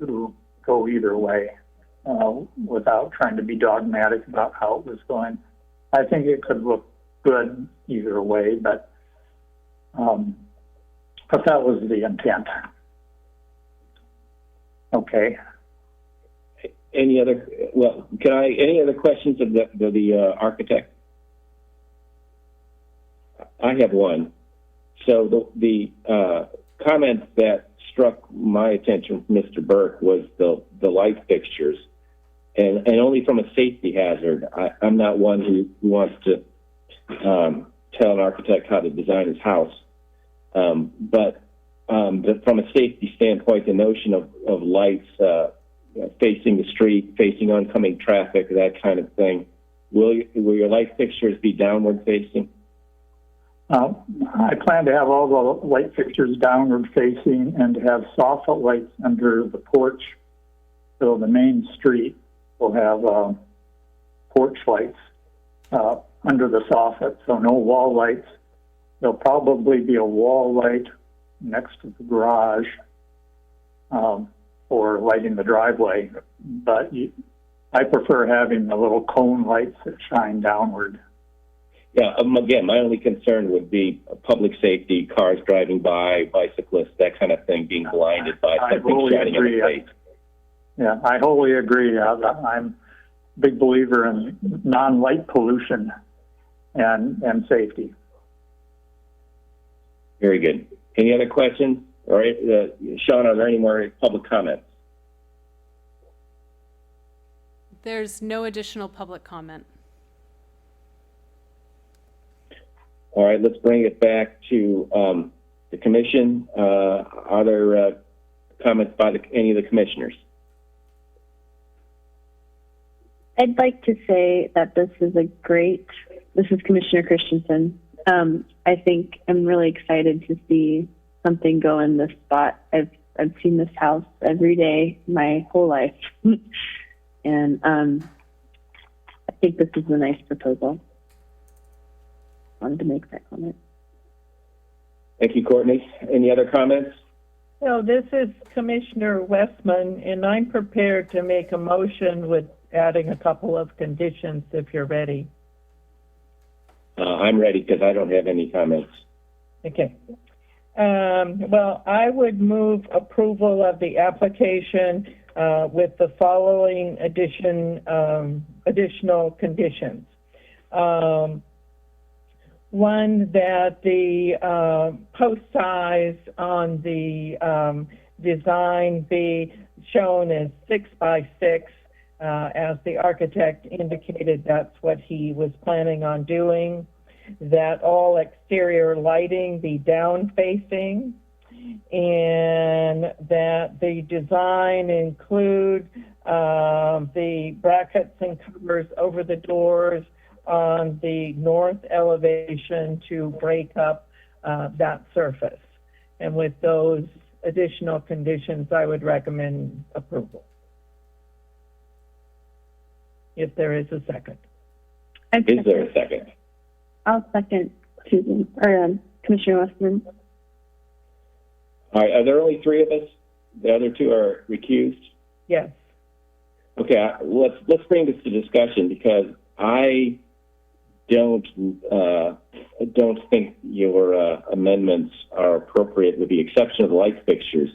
to go either way without trying to be dogmatic about how it was going. I think it could look good either way, but that was the intent. Okay. Any other questions of the architect? I have one. So the comment that struck my attention from Mr. Burke was the light fixtures, and only from a safety hazard. I'm not one who wants to tell an architect how to design his house, but from a safety standpoint, the notion of lights facing the street, facing oncoming traffic, that kind of thing, will your light fixtures be downward facing? I plan to have all the light fixtures downward facing and to have soffit lights under the porch. So the main street will have porch lights under the soffit, so no wall lights. There'll probably be a wall light next to the garage for lighting the driveway, but I prefer having the little cone lights that shine downward. Yeah, again, my only concern would be public safety, cars driving by, bicyclists, that kind of thing, being blinded by something shining in the face. Yeah, I wholly agree. I'm a big believer in non-light pollution and safety. Very good. Any other questions? All right, Sean, are there any more public comments? There's no additional public comment. All right, let's bring it back to the commission. Are there comments by any of the commissioners? I'd like to say that this is Commissioner Christensen. I think I'm really excited to see something go in this spot. I've seen this house every day my whole life. And I think this is a nice proposal. Wanted to make that comment. Thank you, Courtney. Any other comments? So this is Commissioner Westman, and I'm prepared to make a motion with adding a couple of conditions if you're ready. I'm ready because I don't have any comments. Okay. Well, I would move approval of the application with the following additional conditions. One, that the post size on the design be shown as 6 by 6. As the architect indicated, that's what he was planning on doing. That all exterior lighting be down facing, and that the design include the brackets and covers over the doors on the north elevation to break up that surface. And with those additional conditions, I would recommend approval. If there is a second. Is there a second? I'll second Susan, or Commissioner Westman. All right, are there only 3 of us? The other 2 are recused? Yes. Okay, let's bring this to discussion because I don't think your amendments are appropriate, with the exception of the light fixtures.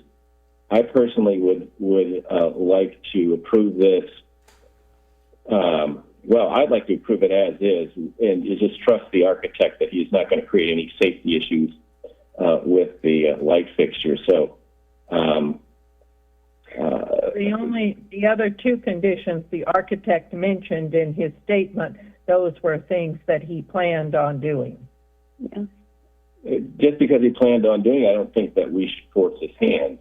I personally would like to approve this. Well, I'd like to approve it as is, and you just trust the architect that he's not going to create any safety issues with the light fixture. So. The other two conditions the architect mentioned in his statement, those were things that he planned on doing. Yeah. Just because he planned on doing it, I don't think that we should force his hand.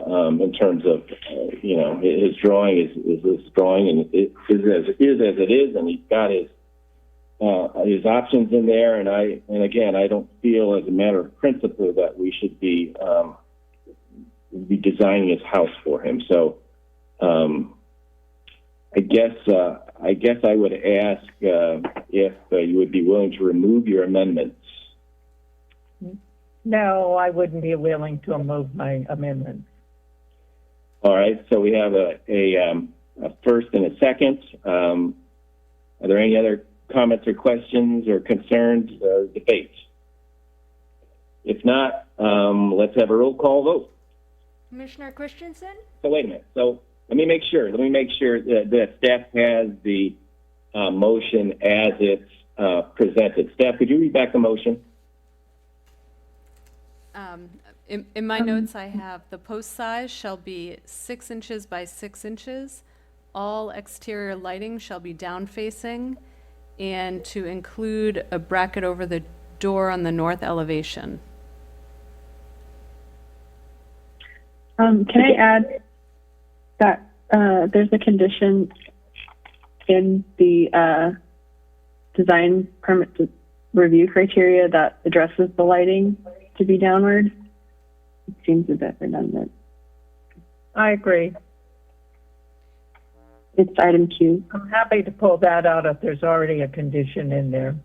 In terms of, his drawing is his drawing, and it is as it is, and he's got his options in there. And again, I don't feel, as a matter of principle, that we should be designing his house for him. So, I guess I would ask if you would be willing to remove your amendments. No, I wouldn't be willing to remove my amendment. All right. So we have a first and a second. Are there any other comments or questions or concerns or debates? If not, let's have a roll call vote. Commissioner Christensen? So wait a minute. So let me make sure that staff has the motion as it's presented. Staff, could you read back the motion? In my notes, I have the post size shall be 6 inches by 6 inches. All exterior lighting shall be down facing, and to include a bracket over the door on the north elevation. Can I add that there's a condition in the design permit review criteria that addresses the lighting to be downward? It seems a bit redundant. I agree. It's item Q. I'm happy to pull that out if there's already a condition in there.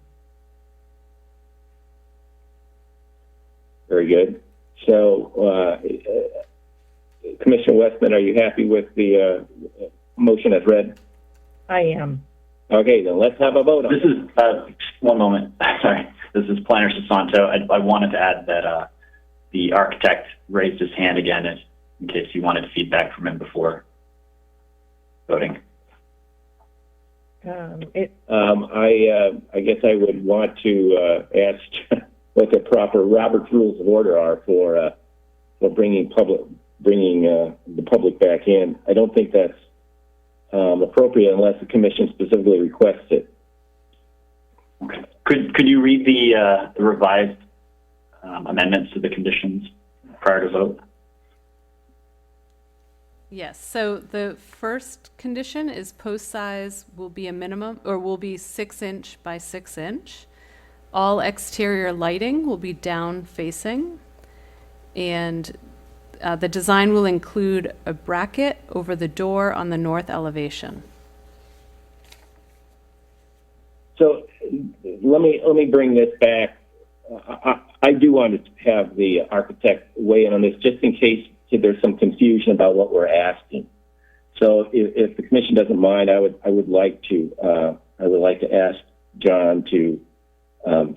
Very good. So, Commissioner Westman, are you happy with the motion as read? I am. Okay, then let's have a vote on This is, one moment, sorry. This is Planner Sasanto. I wanted to add that the architect raised his hand again in case you wanted feedback from him before voting. I guess I would want to ask what the proper Robert's Rules of Order are for bringing the public back in. I don't think that's appropriate unless the commission specifically requests it. Okay. Could you read the revised amendments to the conditions prior to vote? Yes, so the first condition is post size will be a minimum, or will be 6 inch by 6 inch. All exterior lighting will be down facing, and the design will include a bracket over the door on the north elevation. So let me bring this back. I do want to have the architect weigh in on this, just in case there's some confusion about what we're asking. So if the commission doesn't mind, I would like to ask John to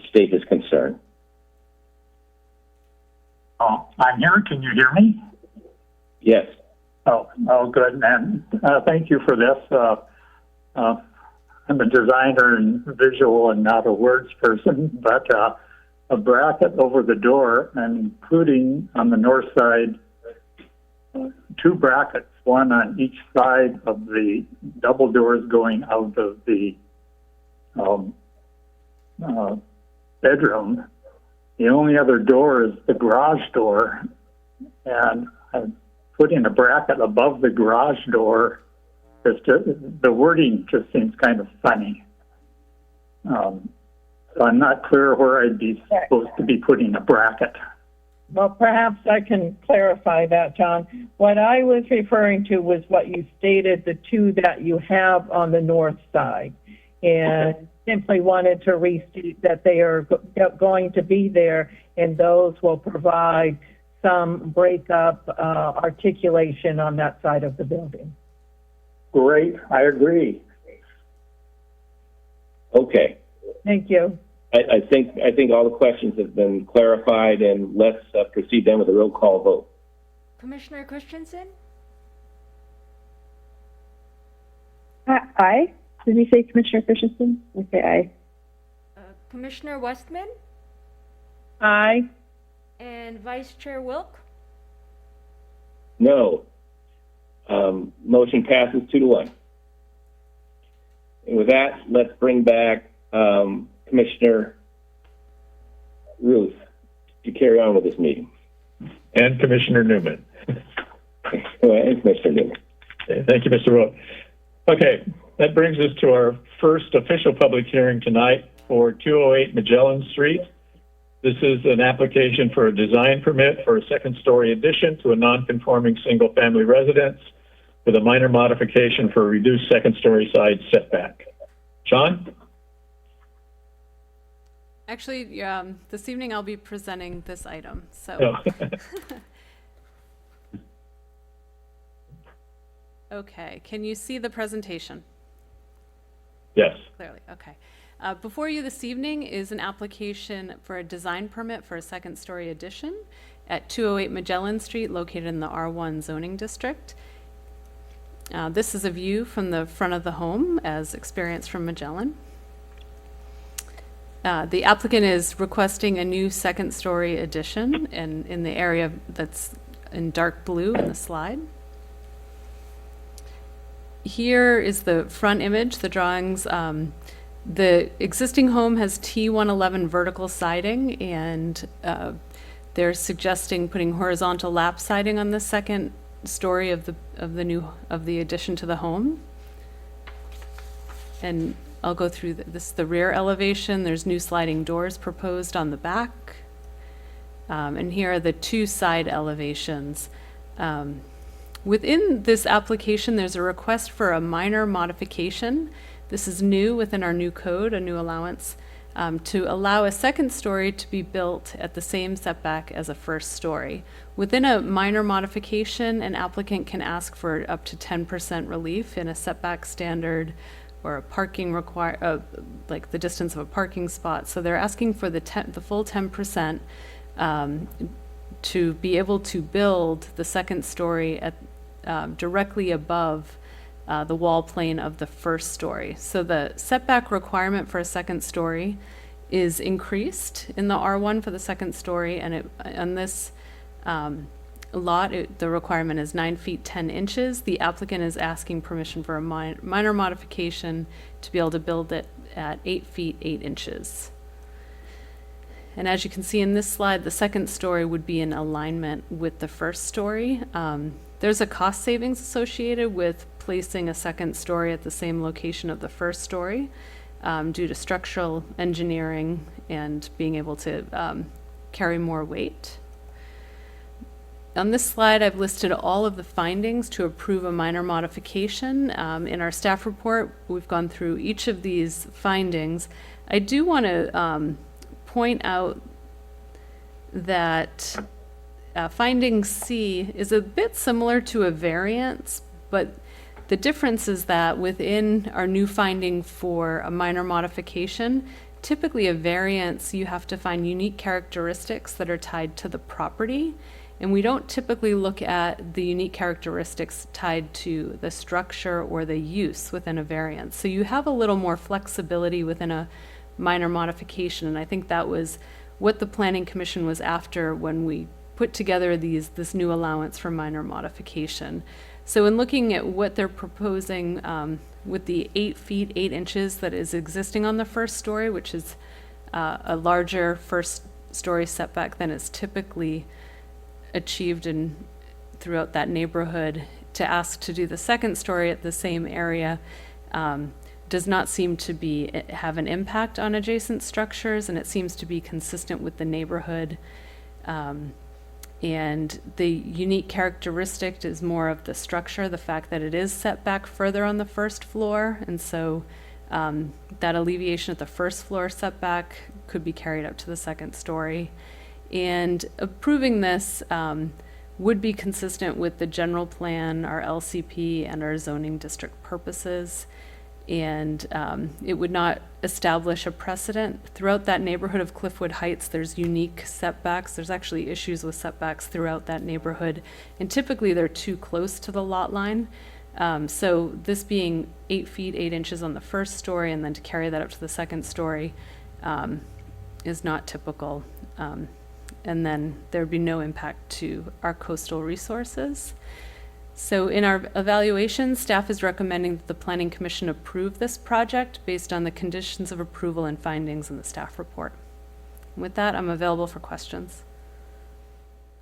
state his concern. Oh, I'm here. Can you hear me? Yes. Oh, good. And thank you for this. I'm a designer and visual and not a words person, but a bracket over the door, and including on the north side, 2 brackets, one on each side of the double doors going out of the bedroom. The only other door is the garage door, and I'm putting a bracket above the garage door. The wording just seems kind of funny. So I'm not clear where I'd be supposed to be putting a bracket. Well, perhaps I can clarify that, John. What I was referring to was what you stated, the 2 that you have on the north side, and simply wanted to restate that they are going to be there, and those will provide some breakup articulation on that side of the building. Great, I agree. Okay. Thank you. I think all the questions have been clarified, and let's proceed then with a roll call vote. Commissioner Christensen, Aye. Did you say Commissioner Christensen? Okay, aye. Commissioner Westman, Aye. and Vice Chair Wilk. No. Motion passes 2-1. And with that, let's bring back Commissioner Ruth to carry on with this meeting. And Commissioner Newman. And Commissioner Newman. Okay, thank you, Mr. Rowe. Okay, that brings us to our first official public hearing tonight for 208 Magellan Street. This is an application for a design permit for a second-story addition to a non-conforming single-family residence with a minor modification for a reduced second-story side setback. John? Actually, this evening I'll be presenting this item, so. No. Okay, can you see the presentation? Yes. Clearly, okay. Before you this evening is an application for a design permit for a second-story addition at 208 Magellan Street, located in the R1 zoning district. This is a view from the front of the home as experienced from Magellan. The applicant is requesting a new second-story addition in the area that's in dark blue in the slide. Here is the front image, the drawings. The existing home has T111 vertical siding, and they're suggesting putting horizontal lap siding on the second story of the addition to the home. And I'll go through the rear elevation. There's new sliding doors proposed on the back. And here are the two side elevations. Within this application, there's a request for a minor modification. This is new within our new code, a new allowance, to allow a second story to be built at the same setback as a first story. Within a minor modification, an applicant can ask for up to 10% relief in a setback standard or a parking like the distance of a parking spot. So they're asking for the full 10% to be able to build the second story at directly above the wall plane of the first story. So the setback requirement for a second story is increased in the R1 for the second story, and on this lot, the requirement is 9 feet 10 inches. The applicant is asking permission for a minor modification to be able to build it at 8 feet 8 inches. And as you can see in this slide, the second story would be in alignment with the first story. There's a cost savings associated with placing a second story at the same location of the first story due to structural engineering and being able to carry more weight. On this slide, I've listed all of the findings to approve a minor modification. In our staff report, we've gone through each of these findings. I do want to point out that finding C is a bit similar to a variance, but the difference is that within our new finding for a minor modification, typically a variance, you have to find unique characteristics that are tied to the property. And we don't typically look at the unique characteristics tied to the structure or the use within a variance. So you have a little more flexibility within a minor modification, and I think that was what the Planning Commission was after when we put together this new allowance for minor modification. So in looking at what they're proposing with the 8 feet 8 inches that is existing on the first story, which is a larger first story setback than is typically achieved throughout that neighborhood, to ask to do the second story at the same area does not seem to have an impact on adjacent structures, and it seems to be consistent with the neighborhood. And the unique characteristic is more of the structure, the fact that it is set back further on the first floor, and so that alleviation at the first floor setback could be carried up to the second story. And approving this would be consistent with the general plan, our LCP, and our zoning district purposes. And it would not establish a precedent. Throughout that neighborhood of Cliffwood Heights, there's unique setbacks. There's actually issues with setbacks throughout that neighborhood. And typically they're too close to the lot line. So this being 8 feet, 8 inches on the first story and then to carry that up to the second story is not typical. And then there'd be no impact to our coastal resources. So in our evaluation, staff is recommending that the Planning Commission approve this project based on the conditions of approval and findings in the staff report. With that, I'm available for questions.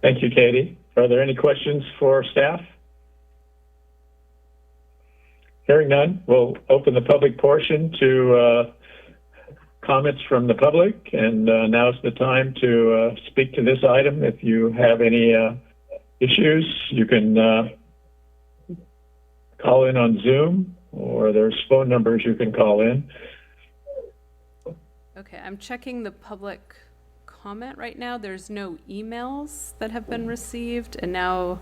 Thank you, Katie. Are there any questions for staff? Hearing none, we'll open the public portion to comments from the public, and now's the time to speak to this item. If you have any issues, you can call in on Zoom, or there's phone numbers you can call in. Okay, I'm checking the public comment right now. There's no emails that have been received, and now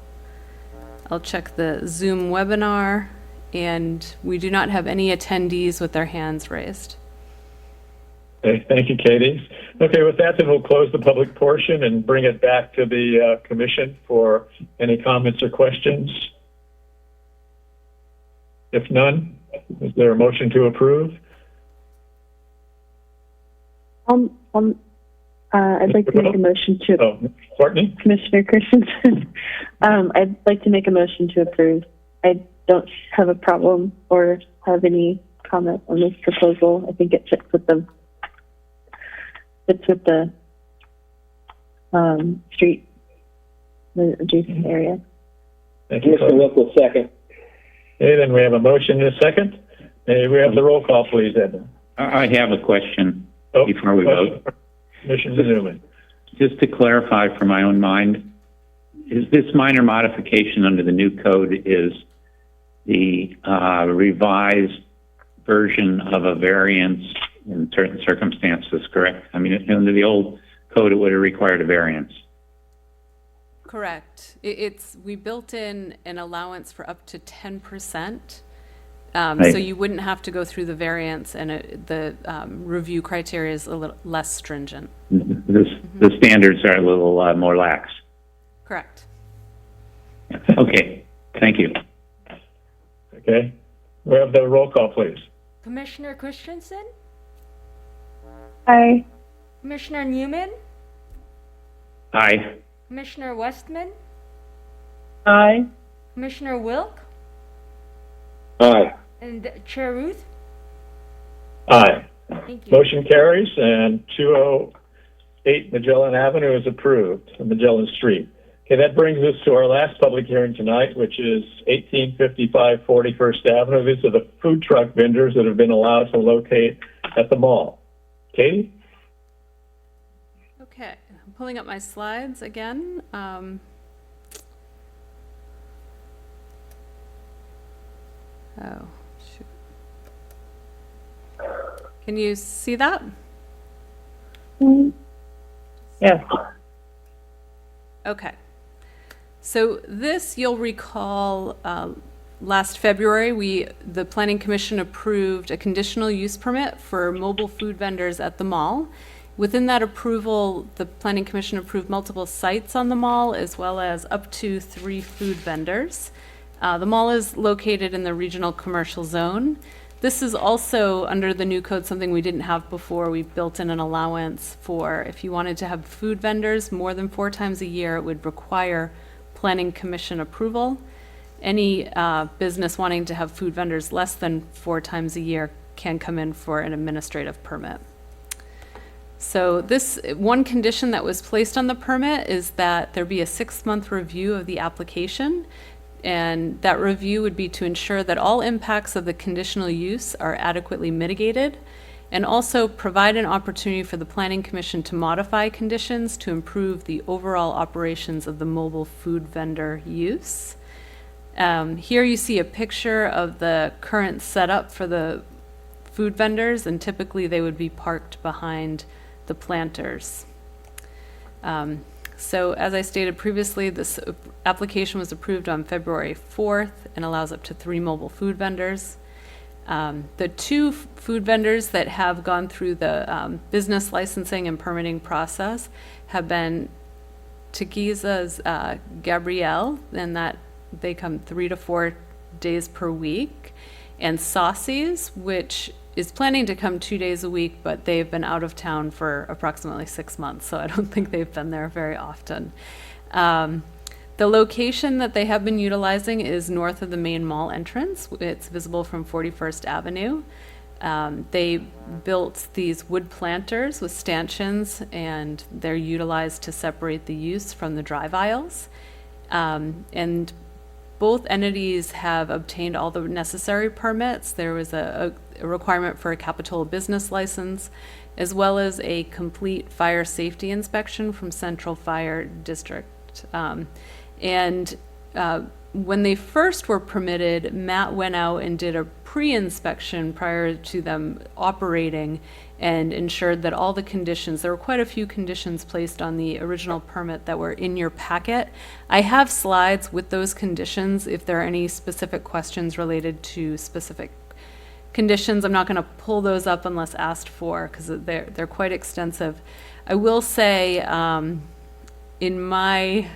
I'll check the Zoom webinar, and we do not have any attendees with their hands raised. Okay, thank you, Katie. Okay, with that, then we'll close the public portion and bring it back to the commission for any comments or questions. If none, is there a motion to approve? I'd like to make a motion to. Oh, Courtney? Commissioner Christensen. I'd like to make a motion to approve. I don't have a problem or have any comment on this proposal. I think it fits with the street, the adjacent area. Thank you. Mr. Wilk will second. Okay, then we have a motion and a second. May we have the roll call, please, Edna? I have a question before we vote. Commissioner Newman. Just to clarify for my own mind, is this minor modification under the new code is the revised version of a variance in certain circumstances, correct? I mean, under the old code, it would have required a variance. Correct. We built in an allowance for up to 10%. Right. So you wouldn't have to go through the variance, and the review criteria is a little less stringent. The standards are a little more lax. Correct. Okay, thank you. Okay, we have the roll call, please. Commissioner Christensen, Aye. Commissioner Newman, Aye. Commissioner Westman, Aye. Commissioner Wilk, Aye. and Chair Ruth. Aye. Thank you. Motion carries, and 208 Magellan Avenue is approved, Magellan Street. Okay, that brings us to our last public hearing tonight, which is 1855 41st Avenue. These are the food truck vendors that have been allowed to locate at the mall. Katie? Okay, I'm pulling up my slides again. Oh, shoot. Can you see that? Yes. Okay. So this, you'll recall, last February, the Planning Commission approved a conditional use permit for mobile food vendors at the mall. Within that approval, the Planning Commission approved multiple sites on the mall, as well as up to 3 food vendors. The mall is located in the regional commercial zone. This is also, under the new code, something we didn't have before. We built in an allowance for if you wanted to have food vendors more than 4 times a year, it would require Planning Commission approval. Any business wanting to have food vendors less than 4 times a year can come in for an administrative permit. So this one condition that was placed on the permit is that there be a 6-month review of the application. And that review would be to ensure that all impacts of the conditional use are adequately mitigated, and also provide an opportunity for the Planning Commission to modify conditions to improve the overall operations of the mobile food vendor use. Here you see a picture of the current setup for the food vendors, and typically they would be parked behind the planters. So as I stated previously, this application was approved on February 4th and allows up to 3 mobile food vendors. The two food vendors that have gone through the business licensing and permitting process have been Tequiza's Gabrielle, and that they come 3 to 4 days per week, and Saucy's, which is planning to come 2 days a week, but they've been out of town for approximately 6 months, so I don't think they've been there very often. The location that they have been utilizing is north of the main mall entrance. It's visible from 41st Avenue. They built these wood planters with stanchions, and they're utilized to separate the use from the drive aisles. And both entities have obtained all the necessary permits. There was a requirement for a Capitola business license, as well as a complete fire safety inspection from Central Fire District. When they first were permitted, Matt went out and did a pre-inspection prior to them operating and ensured that all the conditions, there were quite a few conditions placed on the original permit that were in your packet. I have slides with those conditions if there are any specific questions related to specific conditions. I'm not going to pull those up unless asked for, because they're quite extensive. I will say, in my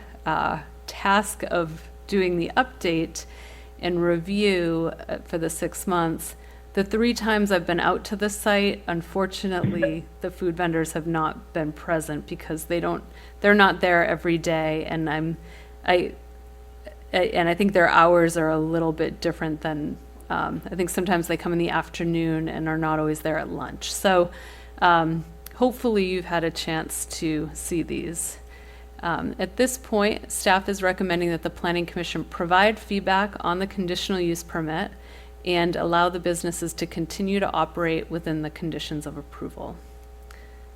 task of doing the update and review for the 6 months, the 3 times I've been out to the site, unfortunately, the food vendors have not been present because they're not there every day, and I think their hours are a little bit different than, I think sometimes they come in the afternoon and are not always there at lunch. So hopefully you've had a chance to see these. At this point, staff is recommending that the Planning Commission provide feedback on the conditional use permit and allow the businesses to continue to operate within the conditions of approval.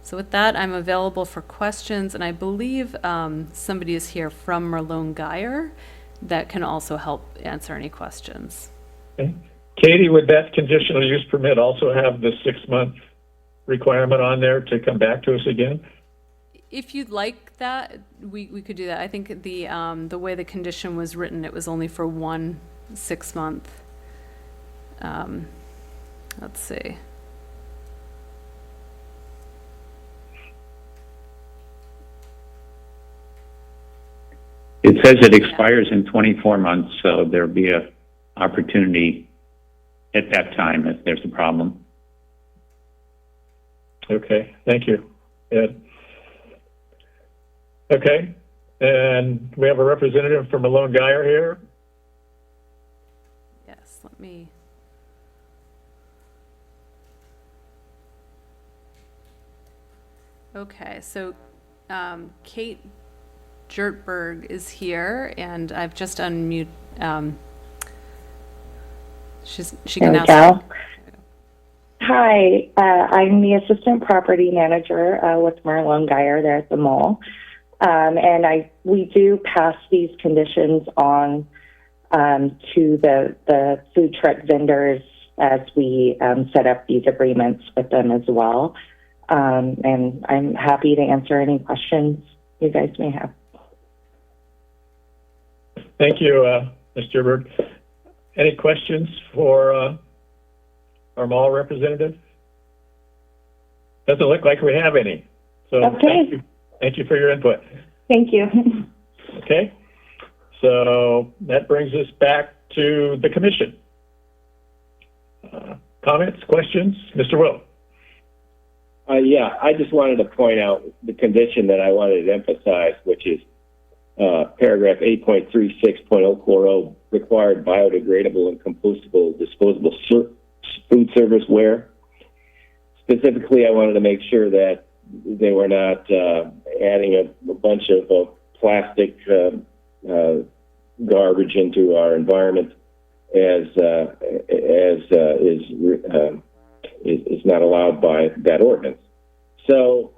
So with that, I'm available for questions, and I believe somebody is here from Merlone Geyer that can also help answer any questions. Okay. Katie, would that conditional use permit also have the 6-month requirement on there to come back to us again? If you'd like that, we could do that. I think the way the condition was written, it was only for 1 6-month. Let's see. It says it expires in 24 months, so there'll be a opportunity at that time if there's a problem. Okay, thank you, Ed. Okay, and we have a representative from Merlone Geyer here. Yes, let me. Okay, so Kate Jertberg is here, and I've just unmuted. She can now. Hi, I'm the assistant property manager with Merlone Geyer there at the mall. And we do pass these conditions on to the food truck vendors as we set up these agreements with them as well. And I'm happy to answer any questions you guys may have. Thank you, Mr. Berg. Any questions for our mall representative? Doesn't look like we have any. So okay. Thank you for your input. Thank you. Okay, so that brings us back to the commission. Comments, questions? Mr. Will. Yeah, I just wanted to point out the condition that I wanted to emphasize, which is paragraph 8.36.040, required biodegradable and compostable disposable food service ware. Specifically, I wanted to make sure that they were not adding a bunch of plastic garbage into our environment, as is not allowed by that ordinance. So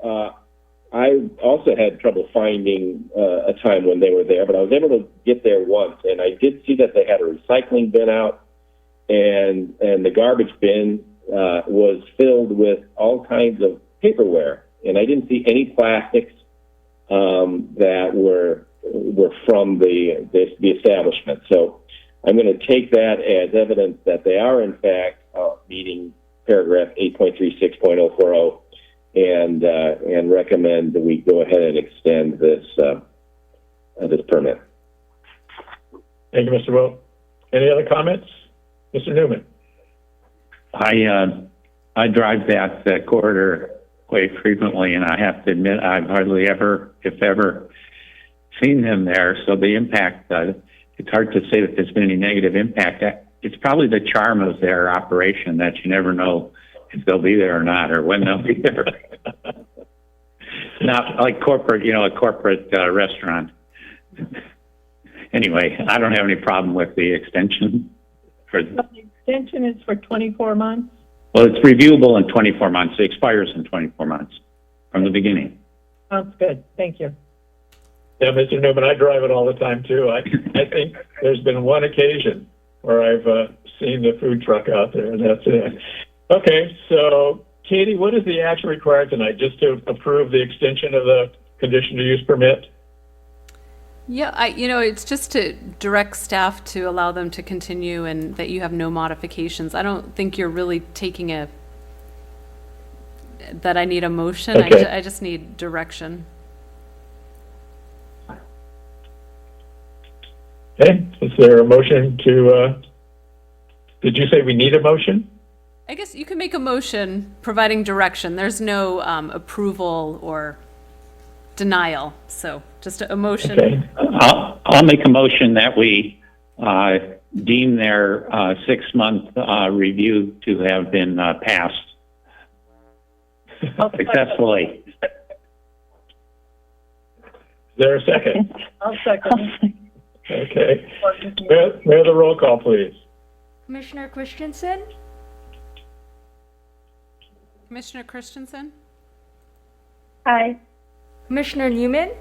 I also had trouble finding a time when they were there, but I was able to get there once, and I did see that they had a recycling bin out, and the garbage bin was filled with all kinds of paperware, and I didn't see any plastics that were from the establishment. So I'm going to take that as evidence that they are in fact meeting paragraph 8.36.040 and recommend that we go ahead and extend this permit. Thank you, Mr. Wilk. Any other comments? Mr. Newman? I drive that corridor quite frequently, and I have to admit I've hardly ever, if ever, seen them there. So the impact, it's hard to say that there's been any negative impact. It's probably the charm of their operation that you never know if they'll be there or not, or when they'll be there. Not like corporate, a corporate restaurant. Anyway, I don't have any problem with the extension. The extension is for 24 months? Well, it's reviewable in 24 months. It expires in 24 months from the beginning. Sounds good. Thank you. Yeah, Mr. Newman, I drive it all the time too. I think there's been one occasion where I've seen the food truck out there, and that's it. Okay, so Katie, what is the action required tonight? Just to approve the extension of the conditional use permit? Yeah, it's just to direct staff to allow them to continue and that you have no modifications. I don't think you're really taking that I need a motion. Okay. I just need direction. Okay, is there a motion to, did you say we need a motion? I guess you can make a motion providing direction. There's no approval or denial, so just a motion. Okay. I'll make a motion that we deem their 6-month review to have been passed successfully. Is there a second? I'll second. Okay. May I have the roll call, please? Commissioner Christensen, Commissioner Christensen? Aye. Commissioner Newman,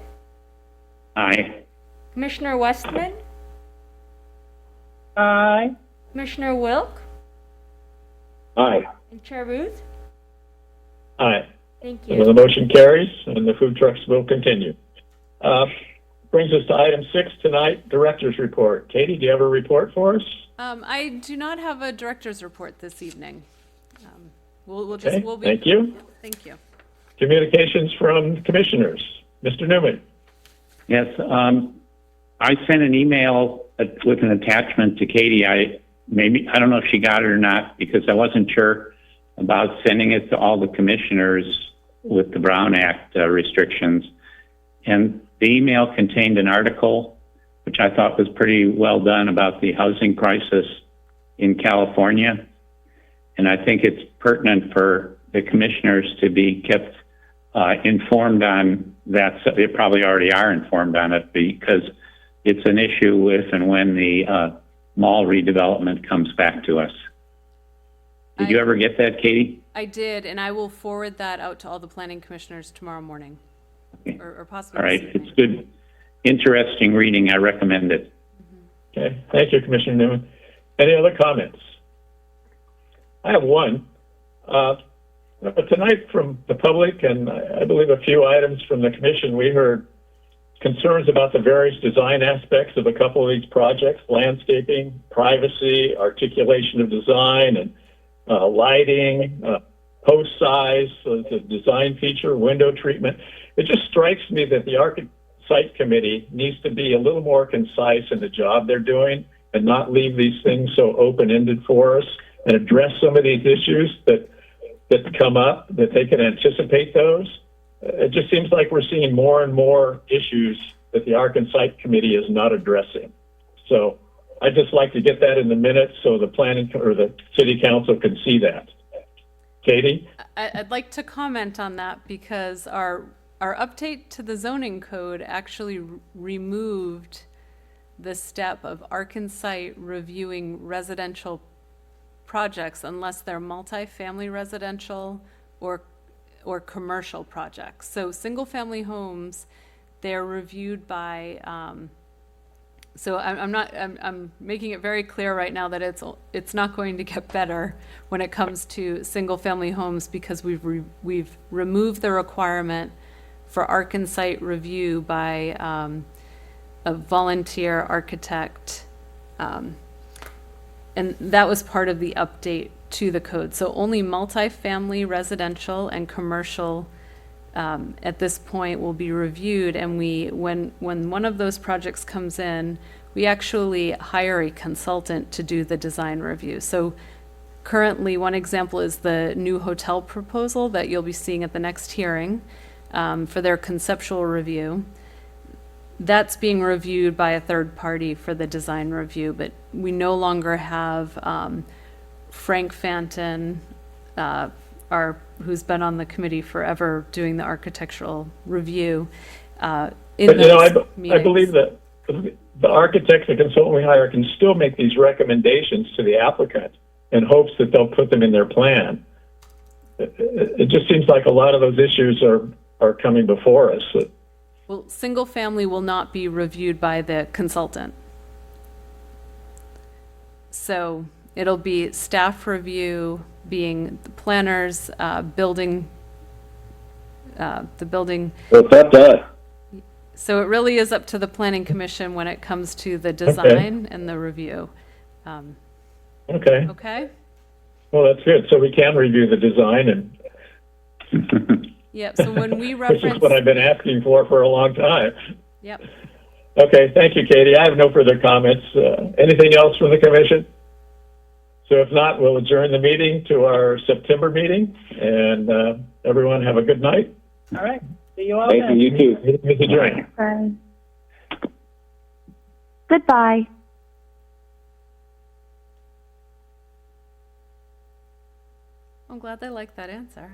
Aye. Commissioner Westman, Aye. Commissioner Wilk, Aye. and Chair Ruth. Aye. Thank So you. the motion carries, and the food trucks will continue. Brings us to item 6 tonight, director's report. Katie, do you have a report for us? I do not have a director's report this evening. We'll Okay, be. thank you. Thank you. Communications from commissioners. Mr. Newman? Yes, I sent an email with an attachment to Katie. I don't know if she got it or not, because I wasn't sure about sending it to all the commissioners with the Brown Act restrictions. And the email contained an article, which I thought was pretty well done, about the housing crisis in California. And I think it's pertinent for the commissioners to be kept informed on that. So they probably already are informed on it, because it's an issue if and when the mall redevelopment comes back to us. Did you ever get that, Katie? I did, and I will forward that out to all the planning commissioners tomorrow morning, Okay. or possibly. All right, this evening. it's good, interesting reading. I recommend it. Okay, thank you, Commissioner Newman. Any other comments? I have one. Tonight from the public, and I believe a few items from the commission, we heard concerns about the various design aspects of a couple of these projects: landscaping, privacy, articulation of design, and lighting, post size, the design feature, window treatment. It just strikes me that the Site Committee needs to be a little more concise in the job they're doing and not leave these things so open-ended for us, and address some of these issues that come up, that they can anticipate those. It just seems like we're seeing more and more issues that the Site Committee is not addressing. So I'd just like to get that in the minutes so the planning or the city council can see that. Katie? I'd like to comment on that, because our update to the zoning code actually removed the step of Site reviewing residential projects unless they're multifamily residential or commercial projects. So single-family homes, they're reviewed by. So I'm making it very clear right now that it's not going to get better when it comes to single-family homes, because we've removed the requirement for Site review by a volunteer architect. And that was part of the update to the code. So only multifamily, residential, and commercial at this point will be reviewed. And when one of those projects comes in, we actually hire a consultant to do the design review. So currently, one example is the new hotel proposal that you'll be seeing at the next hearing for their conceptual review. That's being reviewed by a third party for the design review, but we no longer have Frank Fanton, who's been on the committee forever doing the architectural review. But, you know, I believe that the architects and consultant we hire can still make these recommendations to the applicant in hopes that they'll put them in their plan. It just seems like a lot of those issues are coming before us. Well, single family will not be reviewed by the consultant. So it'll be staff review, being the planners, the building. Well, it's up to us. So it really is up to the planning commission when it comes to the design and the review. Okay. Okay? Well, that's good. So we can review the design, and Yep, so when we which is reference, what I've been asking for a long time. yep. Okay, thank you, Katie. I have no further comments. Anything else from the commission? So if not, we'll adjourn the meeting to our September meeting, and everyone have a good night. All right. See you all Thank then. you, you too. Meeting is adjourned. Bye. Goodbye. I'm glad they like that answer.